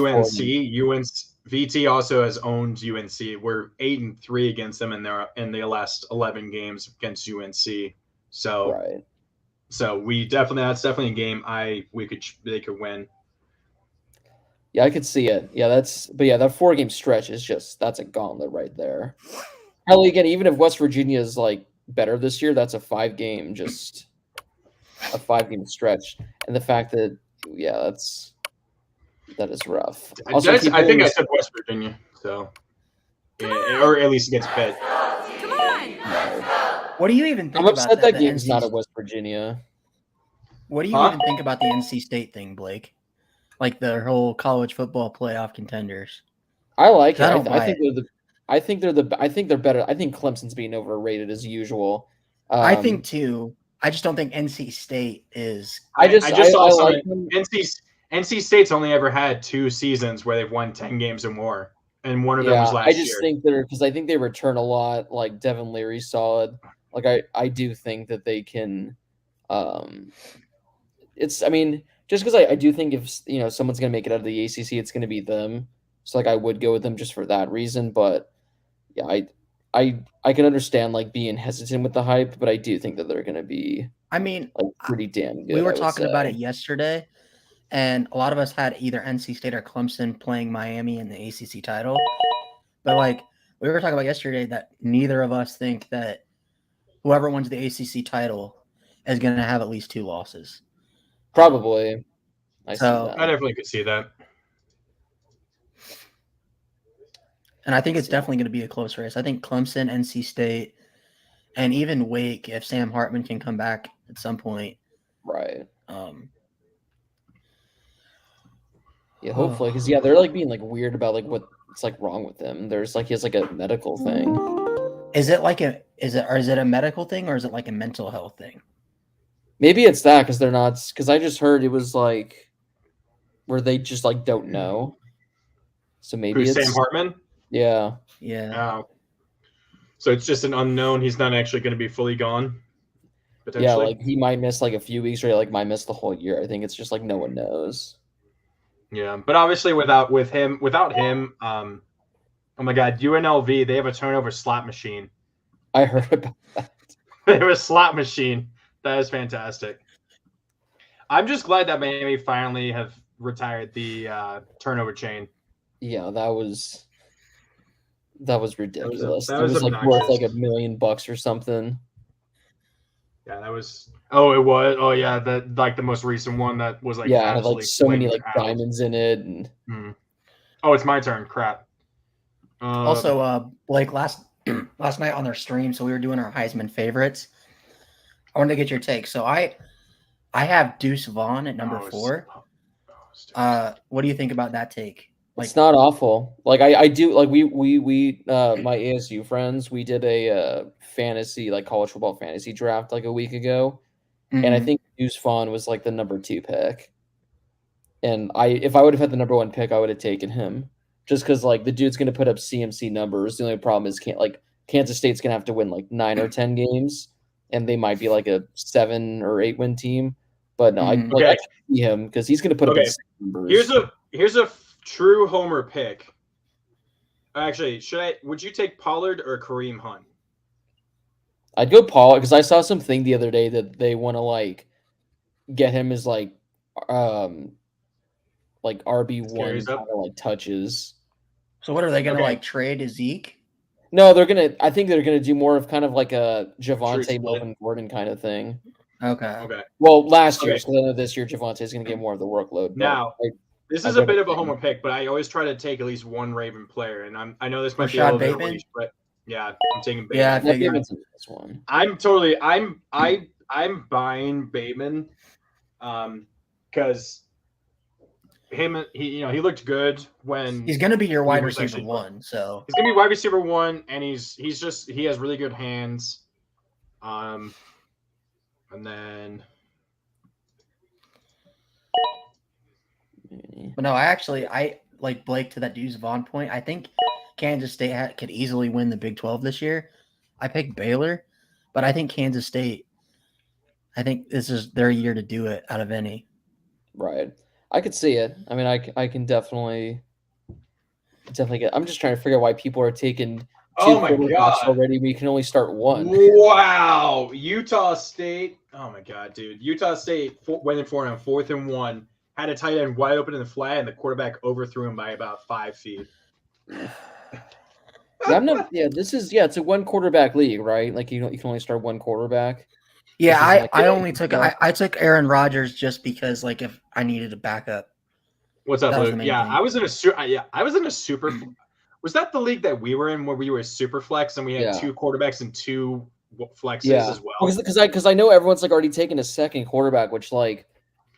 VT also has owned UNC. We're 8-3 against them in the last 11 games against UNC. So, right. So that's definitely a game they could win. Yeah, I could see it. Yeah, that 4-game stretch is that's a gauntlet right there. Hell, again, even if West Virginia is like better this year, that's a 5-game stretch, and the fact that that is rough. Also, I think I said West Virginia, so or at least against Pitt. Come on. What do you even think I'm upset about that game's not at West Virginia. What do you even think about the NC State thing, Blake? Like the whole college football playoff contenders. I like it. I think they're better. I think Clemson's being overrated as usual. I think too. I just don't think NC State is. I saw something. NC State's only ever had 2 seasons where they've won 10 games or more, and one of them was last year. I just think I think they return a lot. Like Devin Leary's solid. Like I do think that they can. Just because I do think if someone's gonna make it out of the ACC, it's gonna be them. So I would go with them just for that reason. But yeah, I can understand being hesitant with the hype, but I do think that they're gonna be. Pretty damn good. We were talking about it yesterday, and a lot of us had either NC State or Clemson playing Miami in the ACC title. But we were talking about yesterday that neither of us think that whoever wins the ACC title is going to have at least 2 losses. Probably. I definitely could see that. And I think it's definitely going to be a close race. I think Clemson, NC State, and even Wake, if Sam Hartman can come back at some point. Right. Yeah, hopefully. Because, they're being weird about what's wrong with him. There's he has a medical thing. Is it is it a medical thing or is it a mental health thing? Maybe it's that because they're not. Because I just heard it was where they just don't know. So maybe it's Sam Hartman. Yeah. Yeah. So it's just an unknown. He's not actually going to be fully gone. Yeah, he might miss a few weeks, or might miss the whole year. I think it's just no one knows. Yeah, but obviously without him, Oh my God, UNLV, they have a turnover slot machine. I heard about that. They have a slot machine. That is fantastic. I'm just glad that Miami finally have retired the turnover chain. Yeah, that was ridiculous. that It was was like worth obnoxious. like $1 million or something. Yeah, that was. Oh, it was. Oh, yeah, that like the most recent one that was like Yeah, it had like absolutely so many blamed like out. diamonds in it, and Oh, it's my turn. Crap. Also, Blake, last night on their stream, so we were doing our Heisman favorites. I wanted to get your take. So I have Deuce Vaughn at number 4. What do you think about that take? Like, it's not awful. Like I do like we my ASU friends, we did a fantasy like college football fantasy draft like a week ago, and I mhm. think Deuce Vaughn was like the number 2 pick. And if I would have had the number 1 pick, I would have taken him. Just because like the dude's gonna put up CMC numbers. The only problem is Kansas State's gonna have to win like 9 or 10 games, and they might be like a 7 or 8 win team. But no, I Okay. see him because he's gonna put up Okay. insane numbers. Here's a true homer pick. Actually, would you take Pollard or Kareem Hunt? I'd go Paul because I saw something the other day that they want to like get him as like RB1 Carries up? kind of like touches. So what are they gonna Okay. like trade to Zeke? No, I think they're gonna do more of kind of like a Javante split. Melvin Gordon kind of thing. Okay. Okay. Well, last year, Okay. so I know this year Javante's gonna get more of the workload. but Now, this I is a read bit it of a too. homer pick, but I always try to take at least one Raven player, and I know this might be a Rashad little bit Bateman? reach, but yeah, I'm taking Bateman. Yeah, I I figured. think this one. I'm buying Bateman, because he looked good when He's gonna be your wide was receiver actually- 1. So he's gonna be wide receiver 1, and he has really good hands, and then but no, I like Blake to that Deuce Vaughn point. I think Kansas State could easily win the Big 12 this year. I picked Baylor, but I think Kansas State. I think this is their year to do it out of any. Right. I could see it. I mean, I can definitely get. I'm just trying to figure out why people are taking 2 Oh my quarterbacks God. already. We can only start 1. Wow, Utah State! Oh my God, dude! Utah State went in for him 4th and 1. Had a tight end wide open in the flat, and the quarterback overthrew him by about 5 feet. Yeah, it's a 1 quarterback league, right? Like you can only start 1 quarterback. Yeah, This is like- I only took Yeah. I took Aaron Rodgers just because like if I needed a backup. What's up, That was Luke? the main Yeah, thing. I was in a super. Was that the league that we were in where we were super flex and we had Yeah. 2 quarterbacks and 2 flexes Yeah, as well? because I know everyone's like already taken a 2nd quarterback, which like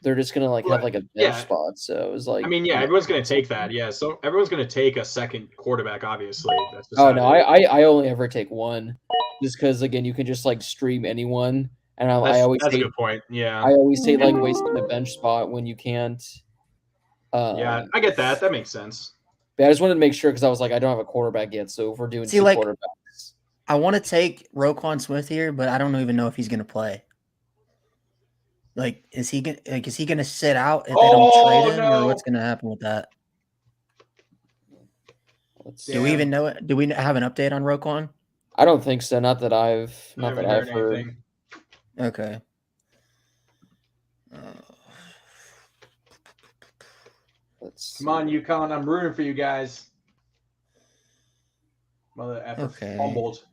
they're just gonna like have like a bench Yeah. spot. So it was like, I mean, yeah, everyone's going to take that. Yeah, so everyone's going to take a 2nd quarterback, obviously. That's just Oh how no, it is. I only ever take 1, just because again you can just like stream anyone, and I always That's a hate good point. Yeah. I always hate like wasting a bench spot when you can't. Yeah, I get that. That makes sense. But I just wanted to make sure because I was like I don't have a quarterback yet, so if we're doing See, 2 like- quarterbacks, I want to take Roquan Smith here, but I don't even know if he's gonna play. Like, is he gonna sit out if they don't trade him, no. or what's gonna happen with that? let's Do we even know it? Do we have an update on Roquan? I don't think so. Not that I've I not haven't that I've heard heard. anything. Okay. Let's Come on, UConn. I'm rooting for you guys. Mother effer Okay. fumbled.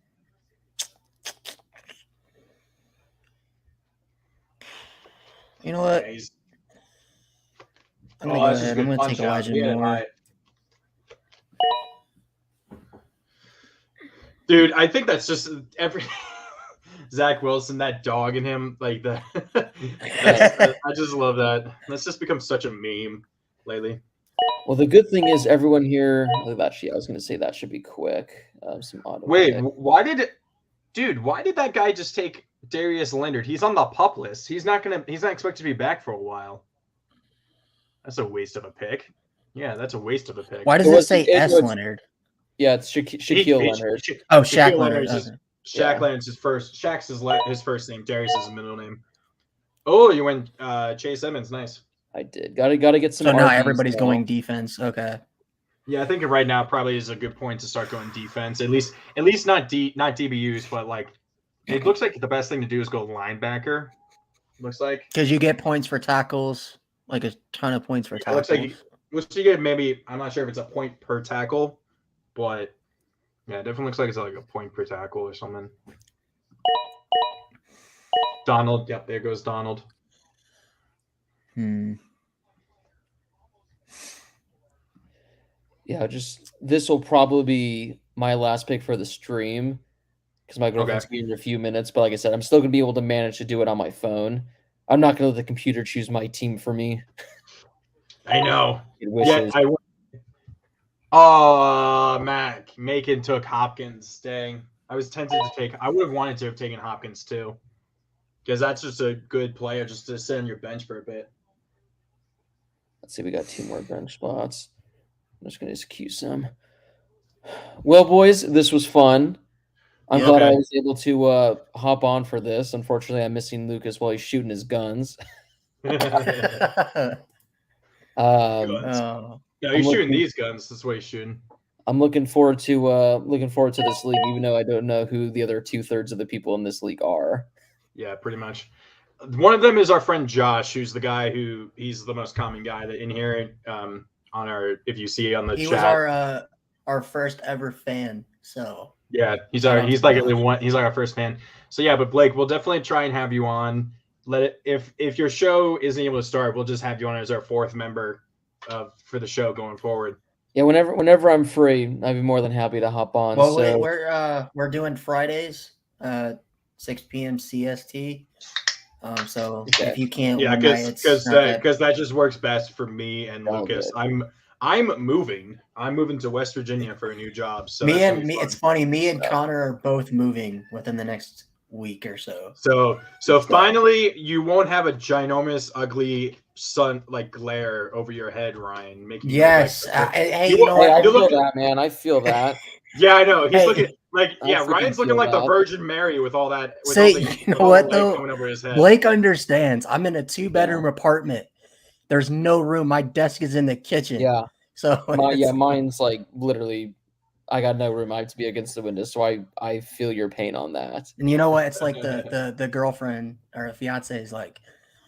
You know what? Yeah, he's- I'm gonna Oh, go this is ahead. good I'm gonna punch take out. Elijah We had it Moore. high. Dude, I think that's just every Zach Wilson, that dog in him, like the. I just love that. That's just become such a meme lately. Well, the good thing is everyone here. That I was going to say that should be quick. Some auto. Wait, pick. why did that guy just take Darius Leonard? He's on the pup list. He's not expected to be back for a while. That's a waste of a pick. Yeah, that's a waste of a pick. Why does It it was- say it S was- Leonard? Yeah, it's Shaquille Leonard. Oh, Shaquille Shaq Leonard. Leonard's Okay. his- Shaq Yeah. Leonard's his first. Shaq's his first name. Darius is his middle name. Oh, you went Chase Edmonds. Nice. I did. Got to get some. So now RBs everybody's now. going defense. Okay. Yeah, I think right now probably is a good point to start going defense. At least not DBUs, but like it looks like the best thing to do is go linebacker. Looks like Because you get points for tackles, like a ton of points for it tackles. looks like you get maybe I'm not sure if it's a point per tackle, but yeah, it definitely looks like it's like a point per tackle or something. Donald, yep, there goes Donald. Yeah, just this will probably be my last pick for the stream because my girlfriend's Okay. here in a few minutes. But like I said, I'm still gonna be able to manage to do it on my phone. I'm not gonna let the computer choose my team for me. I know. It wishes. Macon took Hopkins. Dang. I was tempted to take. I would have wanted to have taken Hopkins too, because that's just a good player just to sit on your bench for a bit. Let's see, we got 2 more bench spots. I'm just gonna excuse them. Well, boys, this was fun. I'm glad I was able to hop on for this. Unfortunately, I'm missing Lucas while he's shooting his guns. Oh. Yeah, he's shooting these guns. That's what he's shooting. I'm looking forward to this league, even though I don't know who the other 2/3 of the people in this league are. Yeah, pretty much. One of them is our friend Josh, who's the guy he's the most common guy that in here on our if you see on the He chat. was our first ever fan. So yeah, he's like our first fan. So yeah, but Blake, we'll definitely try and have you on. If your show isn't able to start, we'll just have you on as our 4th member for the show going forward. Yeah, whenever I'm free, I'd be more than happy to hop on. well, So we're doing Fridays, 6 p.m. CST. So Okay. if you can't, Yeah, one night, because it's not that- that just works best for me and Oh, Lucas. good. I'm moving. I'm moving to West Virginia for a new job. So me that's and gonna be me. fun. It's funny. Me and Connor are both moving within the next week or so. So finally, you won't have a ginormous, ugly sun like glare over your head, Ryan. Making you look Yes. like- Hey, You you know will- Hey, I what? you're feel looking- that, man. I feel that. Yeah, I know. He's Hey. looking like I yeah. freaking Ryan's looking feel like the that. Virgin Mary with all that. With Say, all the, you know with all what, the light though? coming over his head. Blake understands. I'm in a 2-bedroom apartment. There's no room. My desk is in the kitchen. Yeah. So Mine's like literally. I got no room. I have to be against the window, so I feel your pain on that. And you know what? It's like the girlfriend or the fiance is like,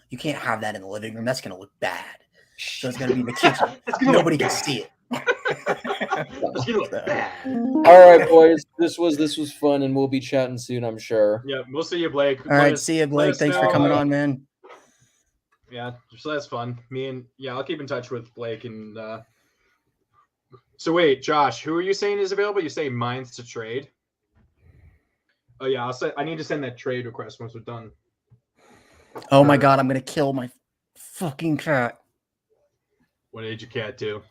you can't have that in the living room. That's gonna look bad. So it's gonna be in the kitchen. It's gonna look Nobody can bad. see it. It's gonna look bad. All right, boys. This was fun, and we'll be chatting soon, I'm sure. Yeah, we'll see you, Blake. All right, see you, Blake. Thanks for coming on, man. Yeah, so that's fun. I'll keep in touch with Blake and. So wait, Josh, who are you saying is available? You say Minds to trade. Oh yeah, I need to send that trade request once we're done. Oh my god, I'm gonna kill my fucking cat. What did your cat do?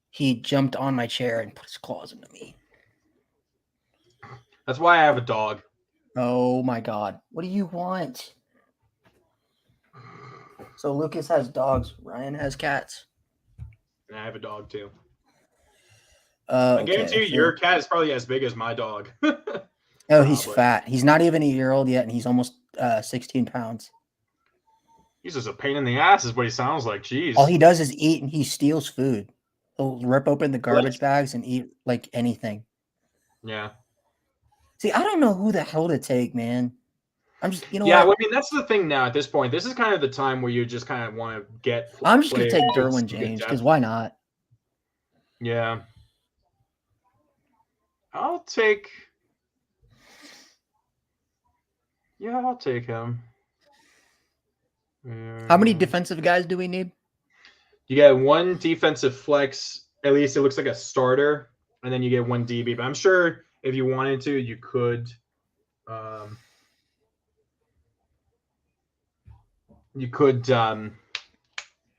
He jumped on my chair and put his claws into me. That's why I have a dog. Oh my god. What do you want? So Lucas has dogs, Ryan has cats. And I have a dog too. I I guarantee you, your cat is probably as big as my dog. Oh, he's Probably. fat. He's not even a year old yet, and he's almost 16 pounds. He's just a pain in the ass, is what he sounds like. Jeez. All he does is eat, and he steals food. He'll rip open the garbage bags and eat like anything. Yeah. See, I don't know who the hell to take, man. I'm just, you know Yeah, what? well, I mean, that's the thing now at this point. This is kind of the time where you just kind of want to get. I'm just gonna players take with Derwin some good James depth. because why not? Yeah. I'll take him. How many defensive guys do we need? You get one defensive flex, at least it looks like a starter, and then you get one DB. But I'm sure if you wanted to, you could.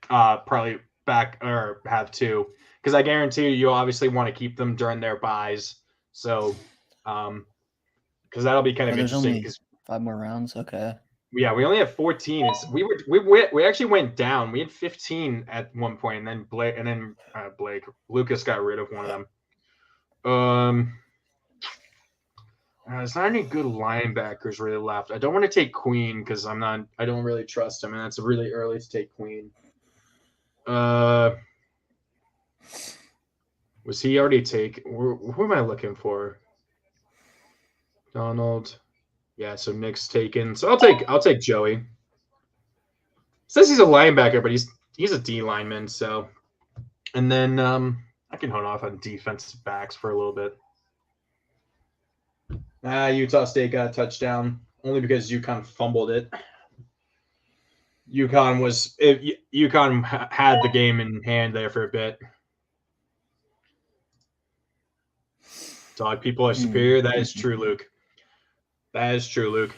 Probably back or have 2, because I guarantee you obviously want to keep them during their buys. So, because that'll be kind of Oh, there's interesting. only Because 5 more rounds. Okay. yeah, we only have 14. We actually went down. We had 15 at one point, and then Lucas got rid of one of them. There's not any good linebackers really left. I don't want to take Queen because I don't really trust him, and that's really early to take Queen. Was he already taken? Who am I looking for? Donald. Yeah, so Nick's taken. So I'll take Joey. Says he's a linebacker, but he's a D lineman. So, and then I can hold off on defensive backs for a little bit. Utah State got a touchdown only because UConn fumbled it. UConn had the game in hand there for a bit. Dog people are superior. That is true, Luke. That is true, Luke.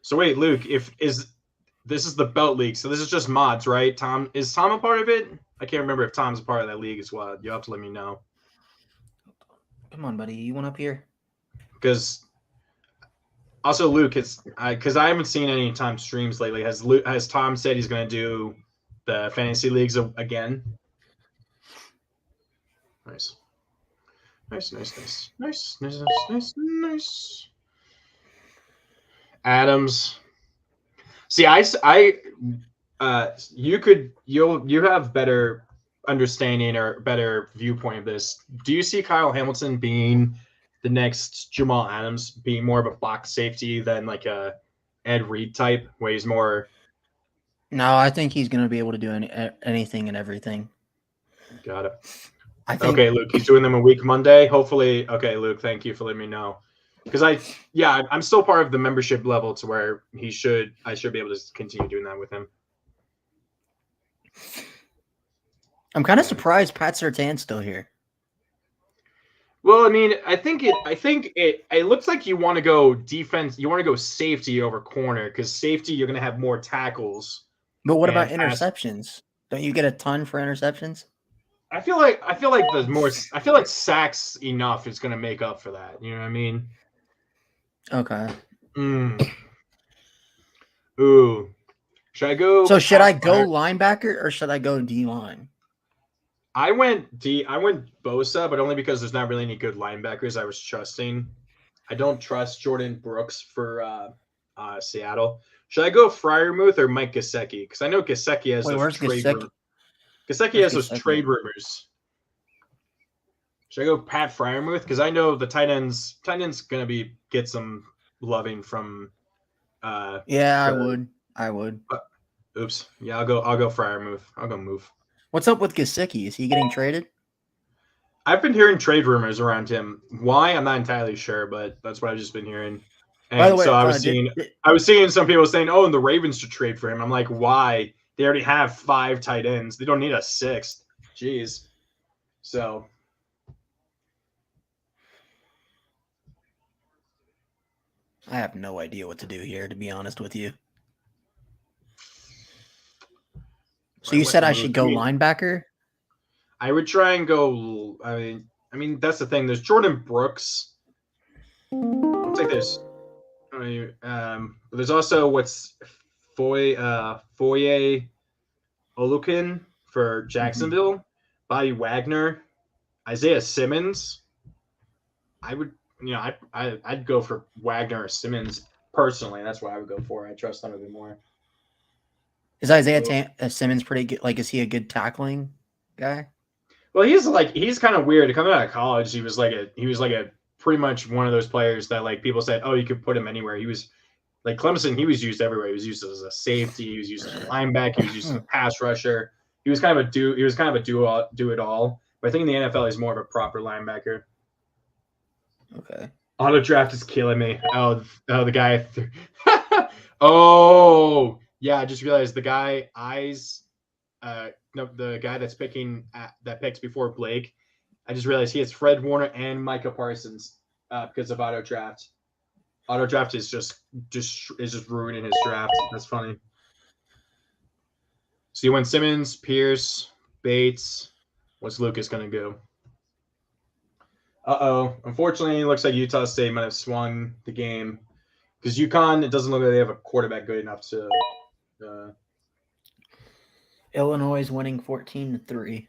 So wait, Luke, this is the belt league, so this is just mods, right? Is Tom a part of it? I can't remember if Tom's a part of that league as well. You'll have to let me know. Come on, buddy. You want up here? Because also Luke, because I haven't seen any Tom streams lately. Has Tom said he's going to do the fantasy leagues again? Nice. Nice. Adams. See, you have better understanding or better viewpoint of this. Do you see Kyle Hamilton being the next Jamal Adams, being more of a box safety than like a Ed Reed type, where he's more? No, I think he's going to be able to do anything and everything. Got it. Okay, Luke, he's doing them a week Monday. Hopefully, okay, Luke, thank you for letting me know. Because I'm still part of the membership level to where I should be able to continue doing that with him. I'm kind of surprised Pat Surtain's still here. Well, I mean, I think it looks like you want to go defense. You want to go safety over corner because safety you're going to have more tackles. But what about interceptions? Don't you get a ton for interceptions? I feel like there's more. I feel like sacks enough is going to make up for that. You know what I mean? Okay. Ooh. Should I go? So should I go linebacker or should I go D line? I went Bosa, but only because there's not really any good linebackers I was trusting. I don't trust Jordan Brooks for Seattle. Should I go Freiermuth or Mike Gesicki? Because I know Gesicki has those trade rumors. Gesicki has those trade rumors. Should I go Pat Freiermuth? Because I know the tight end's gonna get some loving from. Yeah, I would. Oops. Yeah, I'll go Freiermuth. I'll go move. What's up with Gesicki? Is he getting traded? I've been hearing trade rumors around him. Why? I'm not entirely sure, but that's what I've just been hearing. And by the way, so I was seeing some people saying, "Oh, and the Ravens should trade for him." I'm like, why? They already have 5 tight ends. They don't need a 6th. Jeez. So. I have no idea what to do here, to be honest with you. So you said I should go linebacker? I would try and go. I mean that's the thing. There's Jordan Brooks. I'll take this. There's also what's Foye Olukin for Jacksonville. Bobby Wagner, Isaiah Simmons. I'd go for Wagner or Simmons personally. That's what I would go for. I trust them a bit more. Is Isaiah Simmons pretty good? Like, is he a good tackling guy? Well, he's kind of weird. Coming out of college, he was like a pretty much one of those players that like people said, oh, you could put him anywhere. He was like Clemson. He was used everywhere. He was used as a safety. He was used as a linebacker. He was used as a pass rusher. He was kind of a do it all. But I think in the NFL, he's more of a proper linebacker. Okay. Auto draft is killing me. Oh, the guy. Oh, yeah. I just realized the guy the guy that's that picks before Blake. I just realized he has Fred Warner and Micah Parsons because of auto draft. Auto draft is just ruining his draft. That's funny. So you went Simmons, Pierce, Bates. What's Lucas gonna go? Unfortunately, it looks like Utah State might have swung the game because UConn. It doesn't look like they have a quarterback good enough to. Illinois is winning 14-3.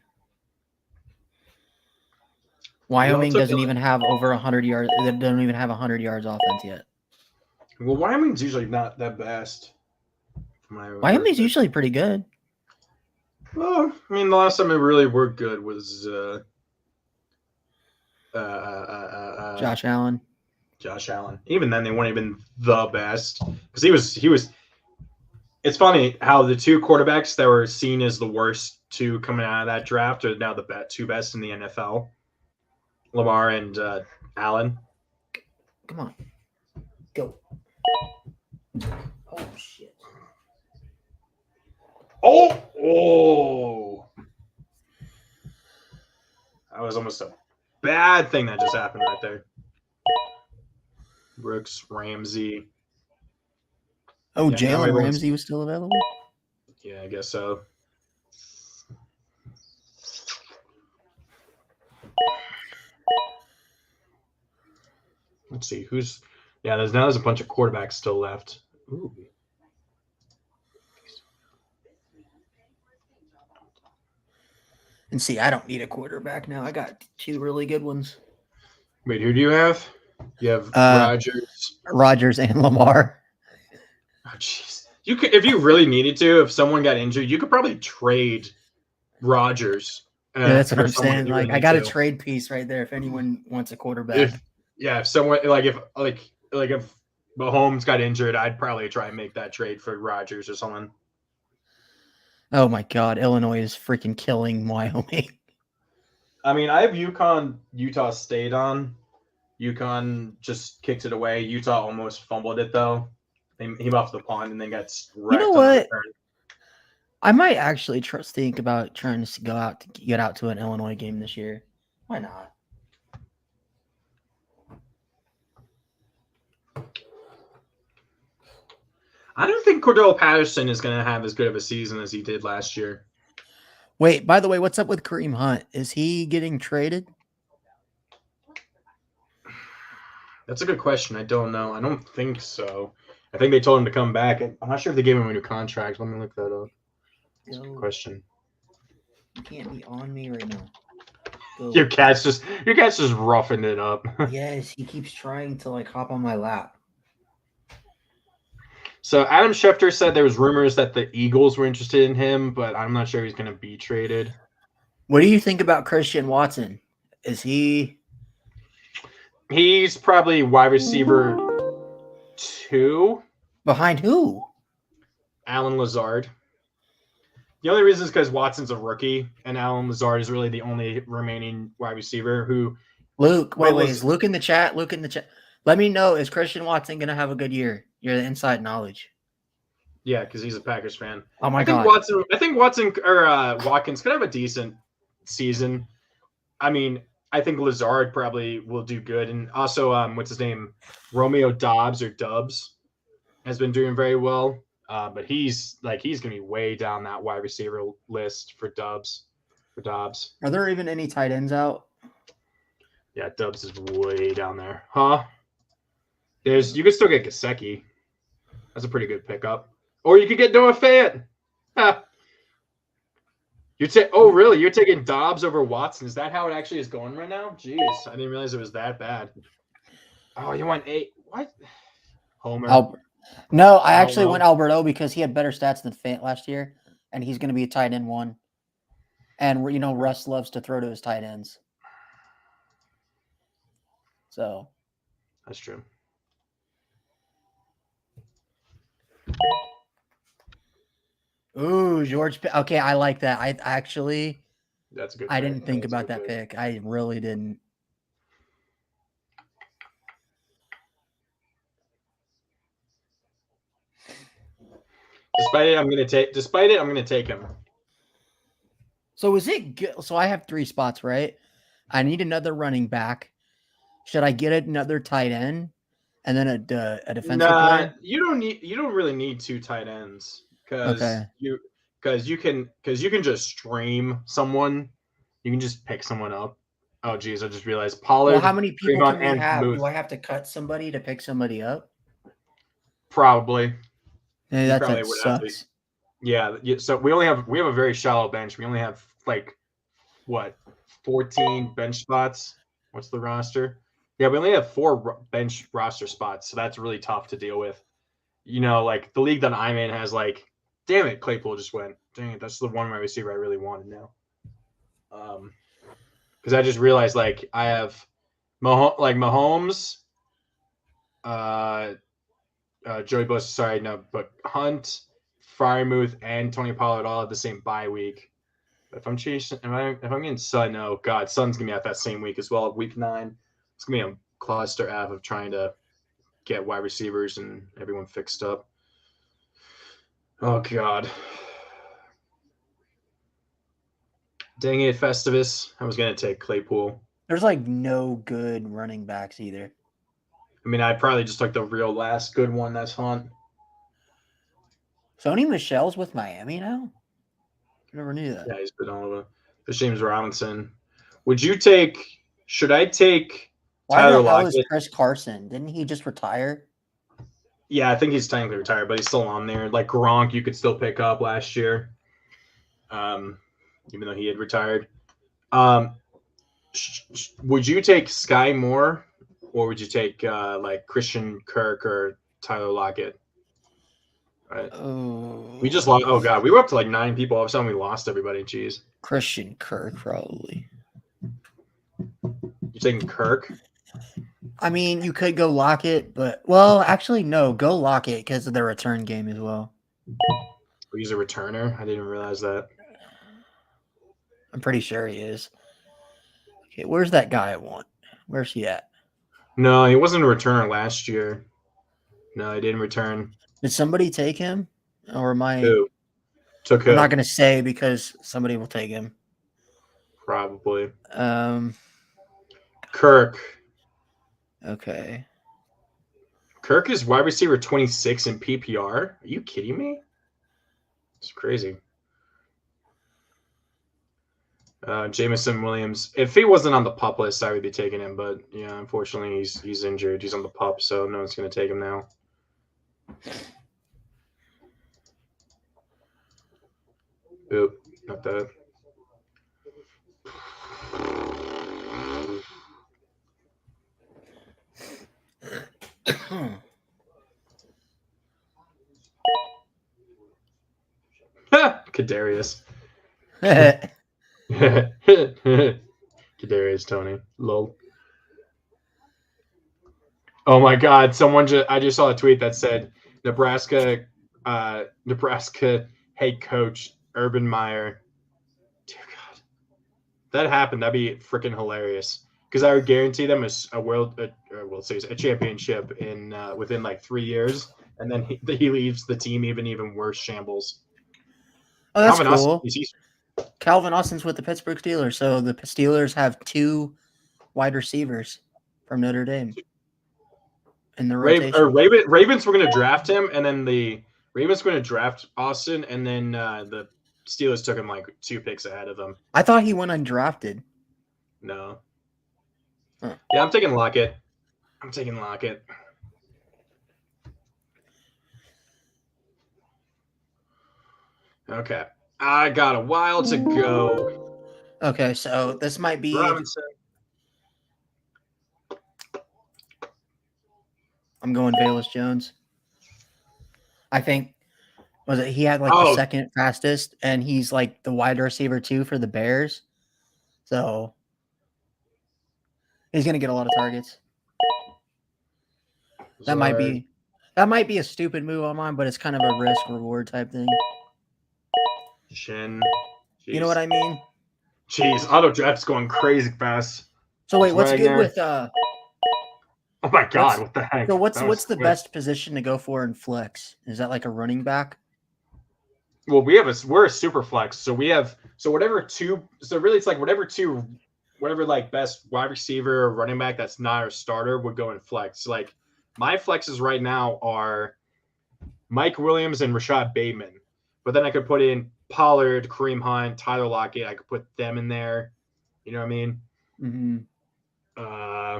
Wyoming doesn't even have over 100 yards. They don't even have 100 yards offense yet. Well, Wyoming's usually not that best. Wyoming's usually pretty good. Well, I mean, the last time we really were good was Josh Allen. Josh Allen. Even then, they weren't even the best because he was. It's funny how the two quarterbacks that were seen as the worst two coming out of that draft are now the two best in the NFL, Lamar and Allen. Come on, go. Oh shit. Oh, that was almost a bad thing that just happened right there. Brooks, Ramsey. Oh, Yeah, Jalen everyone's- Ramsey was still available. Yeah, I guess so. Let's see who's. Yeah, there's a bunch of quarterbacks still left. Ooh. And see, I don't need a quarterback now. I got two really good ones. Wait, who do you have? You have Uh, Rodgers. Rodgers and Lamar. Oh, jeez. You could, if you really needed to, if someone got injured, you could probably trade Rodgers. Yeah, that's what for I'm someone saying. you Like, really I need got a to. trade piece right there if anyone wants a quarterback. If someone if Mahomes got injured, I'd probably try and make that trade for Rodgers or someone. Oh my God, Illinois is freaking killing Wyoming. I mean, I have Utah State on. UConn just kicked it away. Utah almost fumbled it though. He off the pond and then got wrecked. know on the what? return. I might actually think about trying to get out to an Illinois game this year. Why not? I don't think Cordell Patterson is going to have as good of a season as he did last year. Wait, by the way, what's up with Kareem Hunt? Is he getting traded? That's a good question. I don't know. I don't think so. I think they told him to come back. I'm not sure if they gave him a new contract. Let me look that up. That's a good question. You can't be on me right now. Go. Your cat's just roughing it up. Yes, he keeps trying to like hop on my lap. So Adam Schefter said there was rumors that the Eagles were interested in him, but I'm not sure he's going to be traded. What do you think about Christian Watson? Is he? He's probably wide receiver 2. Behind who? Alan Lazard. The only reason is because Watson's a rookie, and Alan Lazard is really the only remaining wide receiver who. Luke, wait, was- is Luke in the chat? Luke in the chat. Let me know. Is Christian Watson going to have a good year? You're the inside knowledge. Yeah, because he's a Packers fan. Oh my I think God. Watson or Watkins could have a decent season. I mean, I think Lazard probably will do good, and also what's his name, Romeo Dobbs or Dubs, has been doing very well. But he's going to be way down that wide receiver list for Dobbs. Are there even any tight ends out? Yeah, Dubs is way down there, huh? You could still get Gesicki. That's a pretty good pickup. Or you could get Noah Fant. Ha. Really? You're taking Dobbs over Watson? Is that how it actually is going right now? Jeez, I didn't realize it was that bad. Oh, you want 8? What? Homer. No, I actually know. went Alberto because he had better stats than Fant last year, and he's going to be a tight end 1. And you know, Russ loves to throw to his tight ends. So That's true. ooh, George. Okay, I like that. I actually, That's a good. I pick. didn't think That's a about good that pick. I really didn't. Despite it, I'm gonna take him. So is it good? So I have 3 spots, right? I need another running back. Should I get another tight end and then a defensive player? You don't really need 2 tight ends because Okay. you can just stream someone. You can just pick someone up. Oh geez, I just realized Pollard. Well, how many people Trayvon, can we and have? Booth. Do I have to cut somebody to pick somebody up? Probably. Yeah, probably that would have to. sucks. Yeah. So we have a very shallow bench. We only have 14 bench spots. What's the roster? Yeah, we only have 4 bench roster spots, so that's really tough to deal with. The league that I'm in has Damn it, Claypool just went. Dang it, that's the one wide receiver I really wanted now. Because I just realized I have Mahomes, Joey Bosa. Sorry, no, but Hunt, Freiermuth, and Tony Pollard all have the same bye week. If I'm chasing, if I'm getting Sun, oh god, Sun's gonna be at that same week as well, week 9. It's gonna be a cluster app of trying to get wide receivers and everyone fixed up. Oh god. Dang it, Festivus. I was gonna take Claypool. There's no good running backs either. I mean, I probably just took the real last good one. That's Hunt. Sony Michel's with Miami now? I never knew that. Yeah, he's been all over. There's James Robinson. Should I take Why Tyler the hell is Lockett? Chris Carson? Didn't he just retire? Yeah, I think he's technically retired, but he's still on there. Like Gronk, you could still pick up last year, even though he had retired. Would you take Sky Moore, or would you take Christian Kirk or Tyler Lockett? Right. Oh, We just lost. Oh god, we were up to 9 people. All of a sudden, we lost everybody. Jeez. Christian Kirk, probably. You taking Kirk? I mean, you could go Lockett, but actually, no, go Lockett because of the return game as well. He's a returner. I didn't even realize that. I'm pretty sure he is. Okay, where's that guy I want? Where's he at? No, he wasn't a returner last year. No, he didn't return. Did somebody take him, or am I? Who? Took who? I'm not gonna say because somebody will take him. Probably. Kirk. Kirk. Okay. Kirk is wide receiver 26 in PPR. Are you kidding me? It's crazy. Jameson Williams. If he wasn't on the pup list, I would be taking him. But yeah, unfortunately, he's injured. He's on the pup, so no one's going to take him now. Oop, not that. Kadarius. Kadarius Tony. Lol. Oh my God! I just saw a tweet that said Nebraska head coach Urban Meyer. Dear God, if that happened, that'd be freaking hilarious. Because I would guarantee them a World Series, a championship in within 3 years, and then he leaves the team even worse shambles. Oh, that's Calvin cool. Austin, Calvin Austin's with the Pittsburgh Steelers, so the Steelers have 2 wide receivers from Notre Dame in the rotation. Ravens were going to draft him, and then the Ravens were going to draft Austin, and then the Steelers took him 2 picks ahead of them. I thought he went undrafted. No. Huh. Yeah, I'm taking Lockett. Okay. I got a while to go. Okay, so this might be. Robinson. I'm going Velus Jones. I think he had the second fastest, and he's the wide receiver 2 for the Bears. So he's gonna get a lot of targets. That might be a stupid move on mine, but it's kind of a risk reward type thing. Shin. Jeez. You know what I mean? Jeez, auto draft's going crazy fast. So wait, what's Right good there. with Oh my God, what the heck? So what's the best position to go for in flex? Is that a running back? Well, we're a super flex, so we have whatever 2. So really, it's whatever best wide receiver or running back that's not a starter would go in flex. My flexes right now are Mike Williams and Rashad Bateman, but then I could put in Pollard, Kareem Hunt, Tyler Lockett. I could put them in there. You know what I mean? Mm-hmm.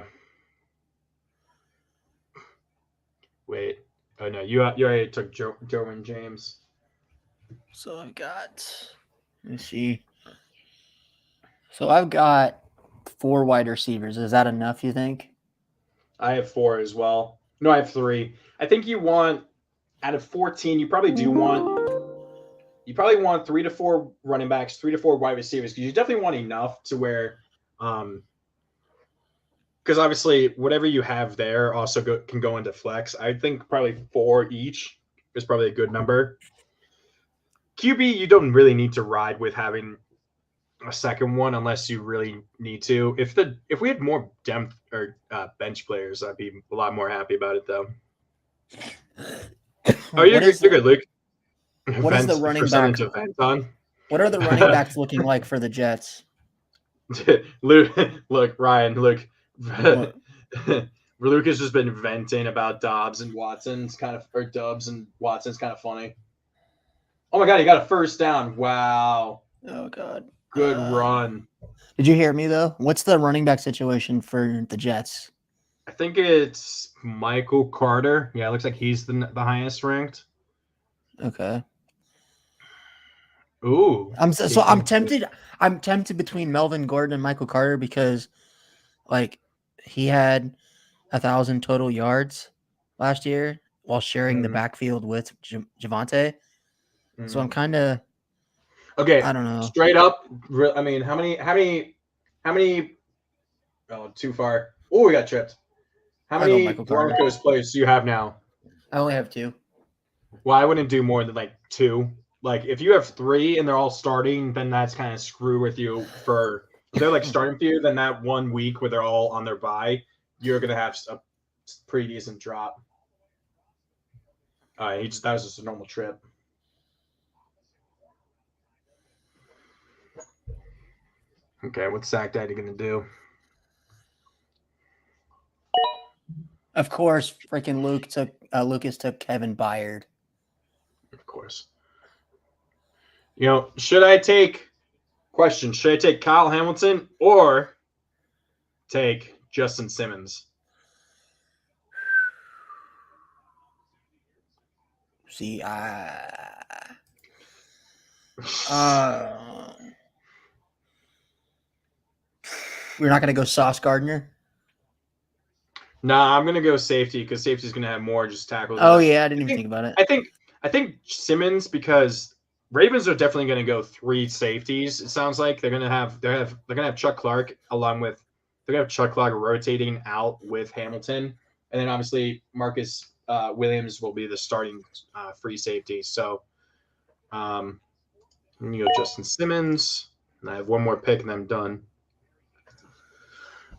Wait. Oh no, you already took Derwin James. So I've got. Let me see. So I've got 4 wide receivers. Is that enough? You think? I have 4 as well. 3. I think you want out of 14. You probably do want you probably want 3 to 4 running backs, 3 to 4 wide receivers, because you definitely want enough to where, because obviously whatever you have there also can go into flex. I think probably 4 each is probably a good number. QB, you don't really need to ride with having a second one unless you really need to. If we had more depth or bench players, I'd be a lot more happy about it though. Oh, you're good, Luke. What is the running back? What are the running backs looking like for the Jets? Look, Ryan, look. Luke has just been venting about Dobbs and Watson's Dubs and Watson's kind of funny. Oh my God, he got a first down. Wow. Oh God. Good run. Did you hear me though? What's the running back situation for the Jets? I think it's Michael Carter. Yeah, it looks like he's the highest ranked. Okay. Ooh. I'm tempted. I'm tempted between Melvin Gordon and Michael Carter because, like, he had 1,000 total yards last year while sharing the backfield with Javonte. So I'm kind of okay. I don't know. Straight up, I mean, how many? Oh, too far. Oh, we got tripped. How many Broncos players do you have now? I only have 2. Well, I wouldn't do more than like 2. Like if you have 3 and they're all starting, then that's kind of screw with you. If they're like starting for you, then that 1 week where they're all on their bye, you're gonna have a pretty decent drop. That was just a normal trip. Okay, what's Sack Daddy gonna do? Of course, freaking Lucas took Kevin Byard. Of course. Should I take Kyle Hamilton or take Justin Simmons? See, we're not going to go Sauce Gardner? Nah, I'm going to go safety because safety's going to have more just tackles. Oh, yeah, I didn't even think about it. I think Simmons, because Ravens are definitely going to go 3 safeties. It sounds like they're going to have Chuck Clark rotating out with Hamilton, and then obviously Marcus Williams will be the starting free safety. So I'm going to go Justin Simmons, and I have one more pick, and I'm done.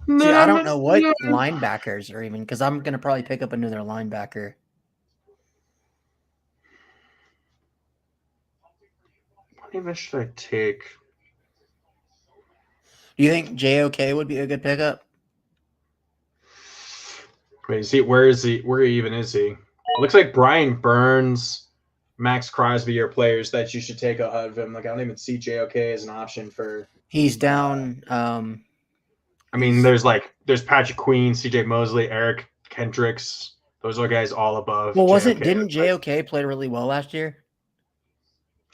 See, I don't know what linebackers are even, because I'm going to probably pick up another linebacker. What even should I take? Do you think JOK would be a good pickup? Wait, where even is he? It looks like Brian Burns, Max Crosby are players that you should take out of him. Like, I don't even see JOK as an option for. He's down. I mean, there's Patrick Queen, CJ Mosley, Eric Kendricks. Those are guys all above. Well, didn't JOK play really well last year?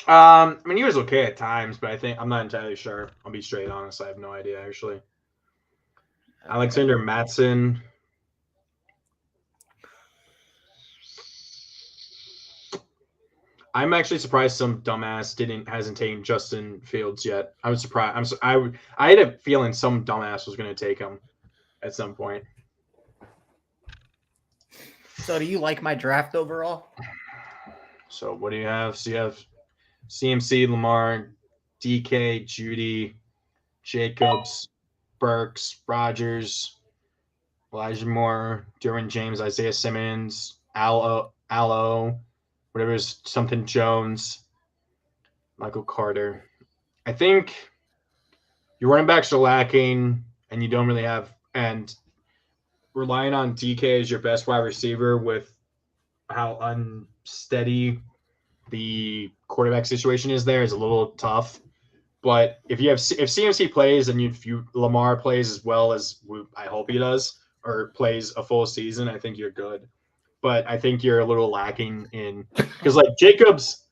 I mean, he was okay at times, but I'm not entirely sure. I'll be straight honest. I have no idea, actually. Alexander Mattson. I'm actually surprised some dumbass hasn't taken Justin Fields yet. I was surprised. I had a feeling some dumbass was going to take him at some point. So, do you like my draft overall? So, what do you have? So, you have CMC, Lamar, DK, Judy, Jacobs, Burks, Rogers, Elijah Moore, Derwin James, Isaiah Simmons, Allo, whatever's something Jones, Michael Carter. I think your running backs are lacking, and you don't really have, and relying on DK as your best wide receiver with how unsteady the quarterback situation is there is a little tough. But if CMC plays and if Lamar plays as well as I hope he does, or plays a full season, I think you're good. But I think you're a little lacking in, because like Jacobs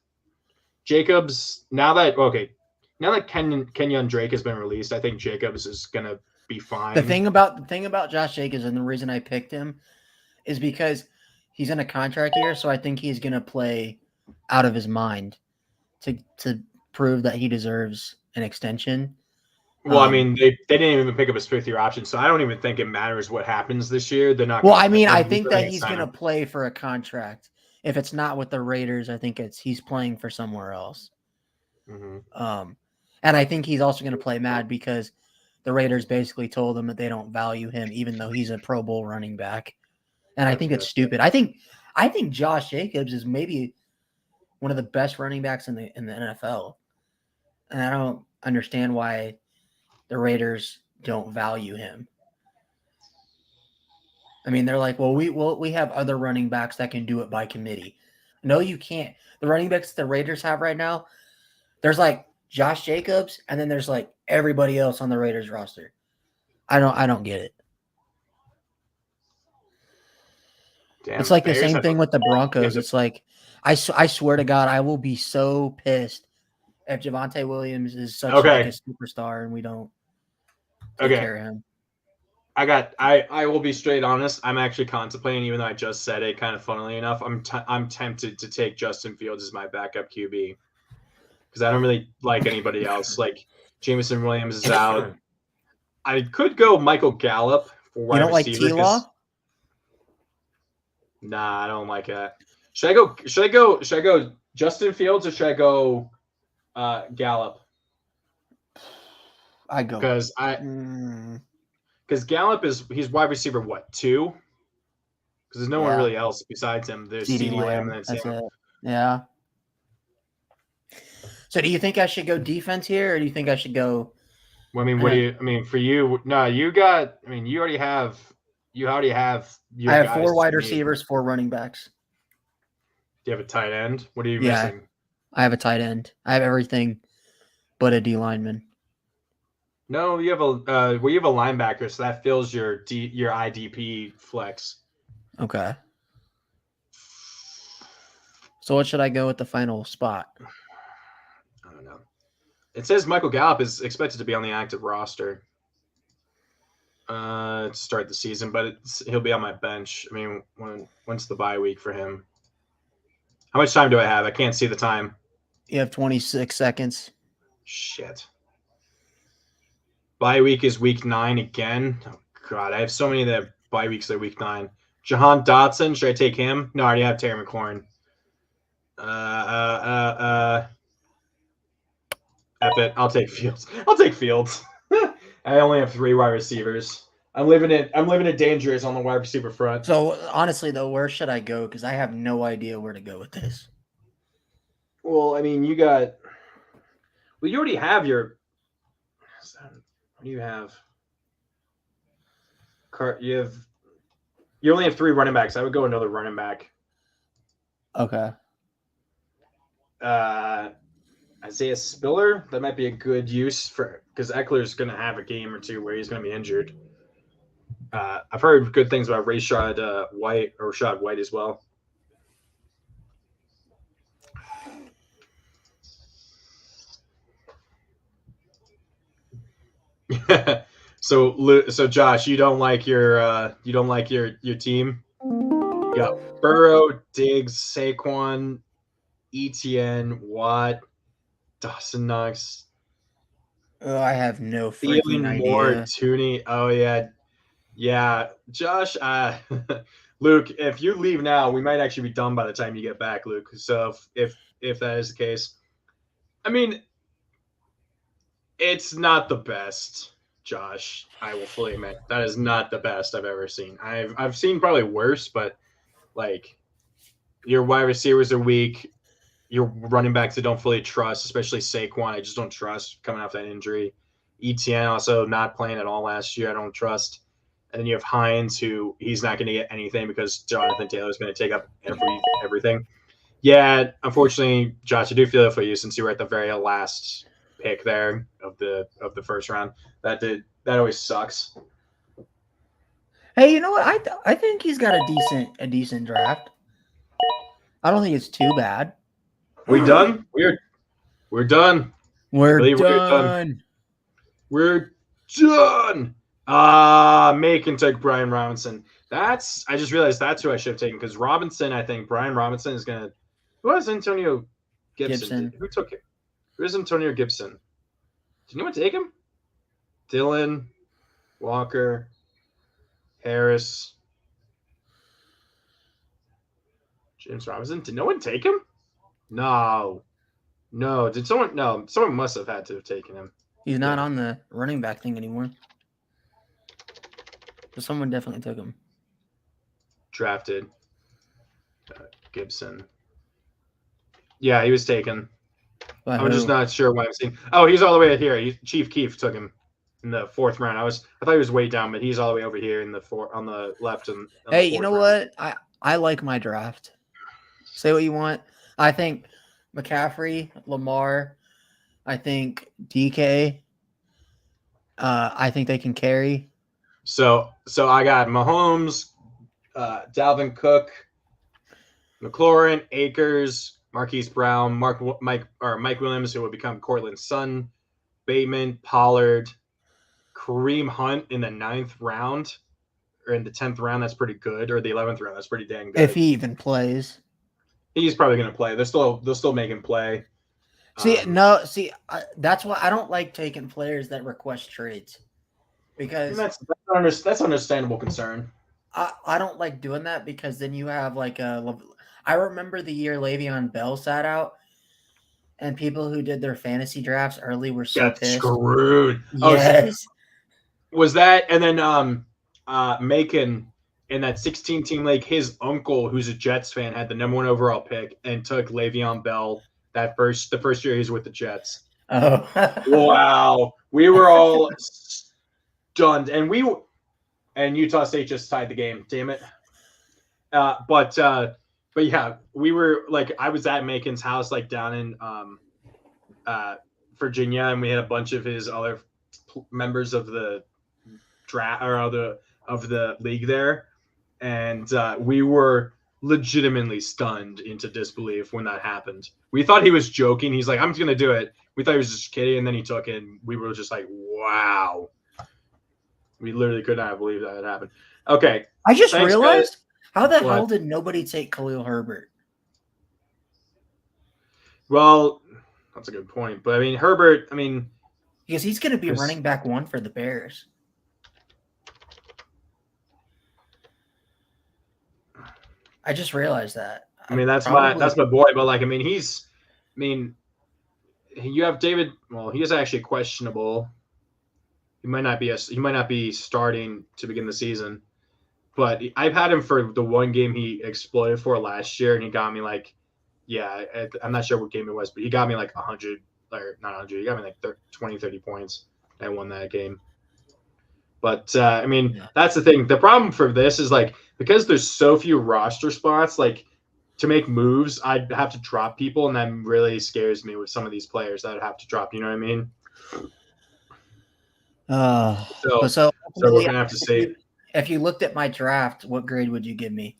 now that Kenyon Drake has been released, I think Jacobs is gonna be fine. The thing about Josh Jacobs, and the reason I picked him, is because he's in a contract year, so I think he's gonna play out of his mind. to prove that he deserves an extension. Well, I mean, they didn't even pick up his 5th-year option, so I don't even think it matters what happens this year. They're not. Well, gonna, I mean, I they're think gonna that he's sign going to him. play for a contract. If it's not with the Raiders, I think he's playing for somewhere else. Mhm. And I think he's also going to play mad because the Raiders basically told him that they don't value him, even though he's a Pro Bowl running back. And I think it's stupid. I think Josh Jacobs is maybe one of the best running backs in the NFL, and I don't understand why the Raiders don't value him. I mean, they're like, well, we have other running backs that can do it by committee. No, you can't. The running backs the Raiders have right now, there's like Josh Jacobs, and then there's like everybody else on the Raiders roster. I don't get it. Damn, It's like the Bears same have- thing with the Broncos. It's like I swear to God, I will be so pissed if Javonte Williams is such like a superstar and we don't take care of him. I will be straight honest. I'm actually contemplating, even though I just said it, kind of funnily enough. I'm tempted to take Justin Fields as my backup QB because I don't really like anybody else. Like Jameson Williams is out. I could go Michael Gallup for wide You don't like receiver. T-Law? Nah, I don't like that. Should I go Justin Fields or should I go Gallup? I go Because Gallup he's wide receiver 2? Because there's no one really else besides him. There's CeeDee Lamb and that's him. it. Yeah. So do you think I should go defense here, or do you think I should go? Well, I mean, for you? No, you got. I mean, you already have. Your I have guys 4 wide to me. receivers, 4 running backs. Do you have a tight end? What are you Yeah. missing? I have a tight end. I have everything but a D lineman. No, you have a linebacker, so that fills your IDP flex. Okay. So what should I go with the final spot? I don't know. It says Michael Gallup is expected to be on the active roster to start the season, but he'll be on my bench. I mean, when's the bye week for him? How much time do I have? I can't see the time. You have 26 seconds. Shit. Bye week is week 9 again. Oh, God. I have so many that bye weeks are week 9. Jahan Dotson. Should I take him? No, I already have Terry McLaurin. F it. I'll take Fields. I only have 3 wide receivers. I'm living it dangerous on the wide receiver front. So honestly, though, where should I go? Because I have no idea where to go with this. Well, I mean, you already have your. What do you have? You only have 3 running backs. I would go another running back. Okay. Isaiah Spiller. That might be a good use because Eckler's going to have a game or 2 where he's going to be injured. I've heard good things about Rashad White as well. So Josh, you don't like your team? You got Burrow, Diggs, Saquon, Etienne, Watt, Dawson Knox. Oh, I have no freaking idea. Moore, Tooney. Oh yeah. Josh, Luke, if you leave now, we might actually be done by the time you get back, Luke. So if that is the case, I mean, it's not the best, Josh. I will fully admit that is not the best I've ever seen. I've seen probably worse, but like your wide receivers are weak. Your running backs I don't fully trust, especially Saquon. I just don't trust coming off that injury. Etienne also not playing at all last year. I don't trust. And then you have Hines, who he's not going to get anything because Jonathan Taylor's going to take up everything. Yeah, unfortunately, Josh, I do feel it for you since you were at the very last pick there of the first round. That always sucks. Hey, you know what? I think he's got a decent draft. I don't think it's too bad. We done? We're done. We're done. We're done. Macon took Brian Robinson. I just realized that's who I should have taken because Robinson, I think Brian Robinson is gonna. Who has Antonio Gibson. Who took him? Who's Antonio Gibson? Did anyone take him? Dylan, Walker, Harris, James Robinson. Did no one take him? No. Did someone? No, someone must have had to have taken him. He's not on the running back thing anymore. But someone definitely took him. Drafted Gibson. Yeah, he was taken. By I'm just who? not sure why I'm seeing. Oh, he's all the way here. Chief Keef took him in the 4th round. I thought he was way down, but he's all the way over here in the on the left. And Hey, you know what? I like my draft. Say what you want. I think McCaffrey, Lamar. I think DK. I think they can carry. So I got Mahomes, Dalvin Cook, McLaurin, Akers, Marquise Brown, Mike Williams, who will become Cortland's son, Bateman, Pollard, Kareem Hunt in the 9th round, or in the 10th round. That's pretty good, or the 11th round. That's pretty dang good. If he even plays. He's probably going to play. They'll still make him play. That's why I don't like taking players that request trades, because that's understandable concern. I don't like doing that, because then you have like I remember the year Le'Veon Bell sat out, and people who did their fantasy drafts early were so Got pissed. screwed. Yes. Was that, and then Macon in that 16-team league, his uncle, who's a Jets fan, had the number 1 overall pick and took Le'Veon Bell the first year he was with the Jets. Oh. Wow. We were all stunned. And Utah State just tied the game. Damn it. But yeah, we were like, I was at Macon's house, like down in Virginia, and we had a bunch of his other members of the draft or of the league there. And we were legitimately stunned into disbelief when that happened. We thought he was joking. He's like, I'm just going to do it. We thought he was just kidding, and then he took it, and we were just like, wow. We literally could not believe that had happened. Okay. I just Thanks, realized, how the What? hell did nobody take Khalil Herbert? Well, that's a good point. But, I mean, Herbert, Because he's going to be Yes. running back 1 for the Bears. I just realized that. that's my boy. But, you have David. Well, he is actually questionable. He might not be starting to begin the season. But I've had him for the one game he exploded for last year, and he got me I'm not sure what game it was, but he got me like 100, or not 100. He got me like 20, 30 points. I won that game. But that's the thing. The problem for this is because there's so few roster spots, to make moves, I'd have to drop people, and that really scares me with some of these players that I'd have to drop. You know what I mean? So we're gonna have to see. If you looked at my draft, what grade would you give me?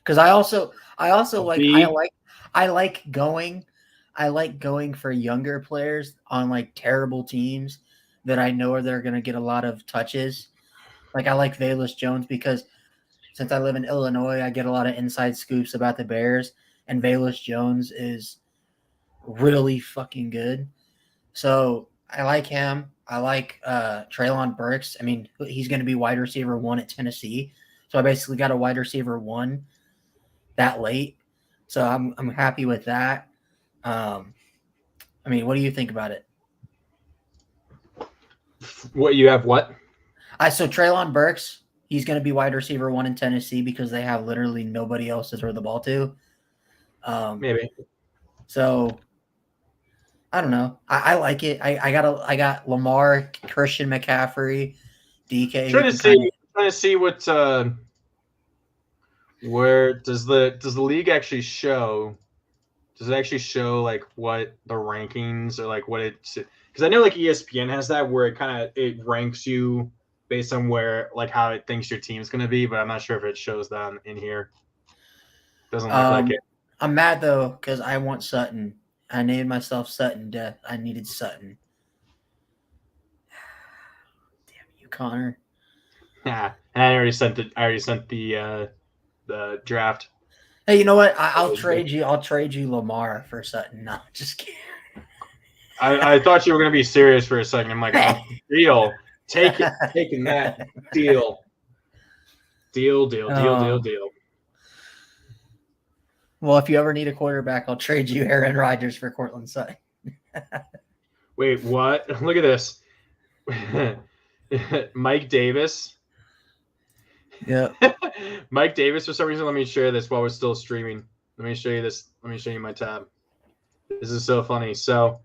Because I also like B. I like going for younger players on terrible teams that I know they're going to get a lot of touches. I like Velus Jones, because since I live in Illinois, I get a lot of inside scoops about the Bears, and Velus Jones is really fucking good. So I like him. I like Treylon Burks. He's going to be wide receiver 1 at Tennessee. So I basically got a wide receiver 1 that late. So I'm happy with that. What do you think about it? What you have? What? So Treylon Burks, he's going to be wide receiver 1 in Tennessee because they have literally nobody else to throw the ball to. Maybe. So I don't know. I like it. I got Lamar, Christian McCaffrey, DK. Trying to see what where does the league actually show? Does it actually show what the rankings or what it's? Because I know ESPN has that where it ranks you based on where how it thinks your team's going to be, but I'm not sure if it shows that in here. Doesn't look like it. I'm mad though because I want Sutton. I named myself Sutton Death. I needed Sutton. Damn you, Connor. Yeah, and I already sent the draft. Hey, you know what? I'll trade you. I'll trade you Lamar for Sutton. No, just kidding. I thought you were going to be serious for a second. I'm like, oh, deal. Taking that. Deal. Deal. Well, if you ever need a quarterback, I'll trade you Aaron Rodgers for Cortland Sutton. Wait, what? Look at this. Mike Davis. Yeah. Mike Davis, for some reason, let me share this while we're still streaming. Let me show you this. Let me show you my tab. This is so funny. So,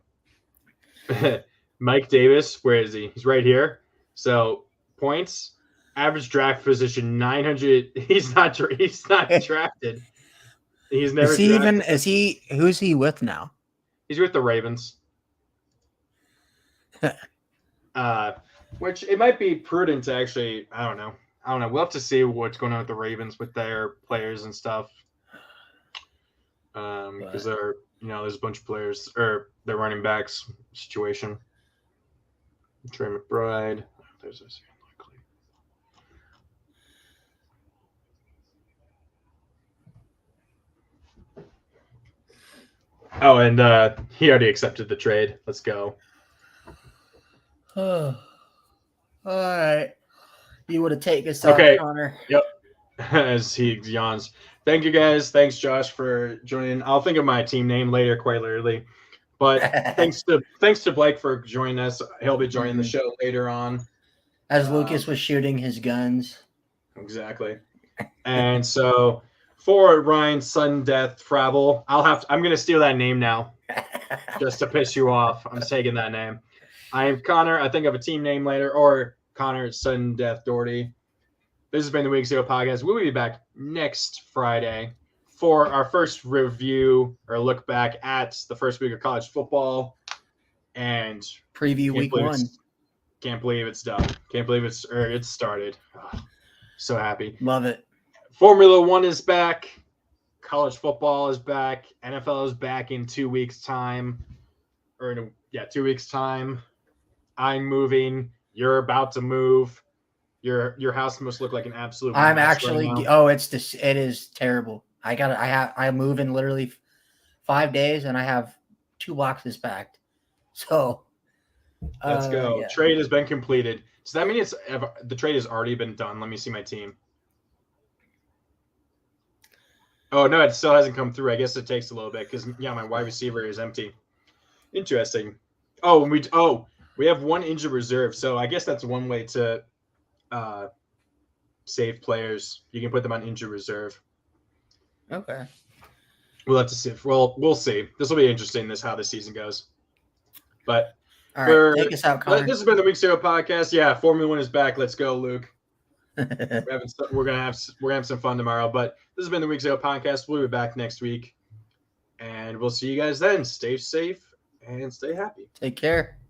Mike Davis, where is he? He's right here. So, points, average draft position 900. He's not drafted. He's never. Who's he with now? He's with the Ravens. Which it might be prudent to actually. I don't know. We'll have to see what's going on with the Ravens with their players and stuff. Because they're, there's a bunch of players or their running backs situation. Trey McBride. There's this. Oh, and he already accepted the trade. Let's go. All right. You would have taken us out, Okay. Connor. Yep. As he yawns. Thank you guys. Thanks, Josh, for joining. I'll think of my team name later, quite literally. But thanks to Blake for joining us. He'll be joining the show later on. As Lucas was shooting his guns. Exactly. And so for Ryan's sudden death travel, I'm gonna steal that name now. Just to piss you off. I'm taking that name. I am Connor. I think of a team name later, or Connor's sudden death Doherty. This has been the Week 0 podcast. We'll be back next Friday for our first review or look back at the first week of college football and preview week 1. Can't believe it's done. Can't believe it's started. Oh, so happy. Love it. Formula 1 is back. College football is back. NFL is back in 2 weeks' time. 2 weeks' time. I'm moving. You're about to move. Your house must look like an absolute. I'm actually. It is terrible. I move in literally 5 days, and I have 2 boxes packed. So let's go. Yeah. Trade has been completed. So that means the trade has already been done. Let me see my team. Oh no, it still hasn't come through. I guess it takes a little bit because my wide receiver is empty. Interesting. Oh, we have 1 injured reserve, so I guess that's one way to save players. You can put them on injured reserve. Okay. We'll have to see. We'll see. This will be interesting. How this season goes. But all right, take us out, Connor. This has been the Week 0 podcast. Yeah, Formula 1 is back. Let's go, Luke. We're gonna have some fun tomorrow. But this has been the Week 0 podcast. We'll be back next week, and we'll see you guys then. Stay safe and stay happy. Take care.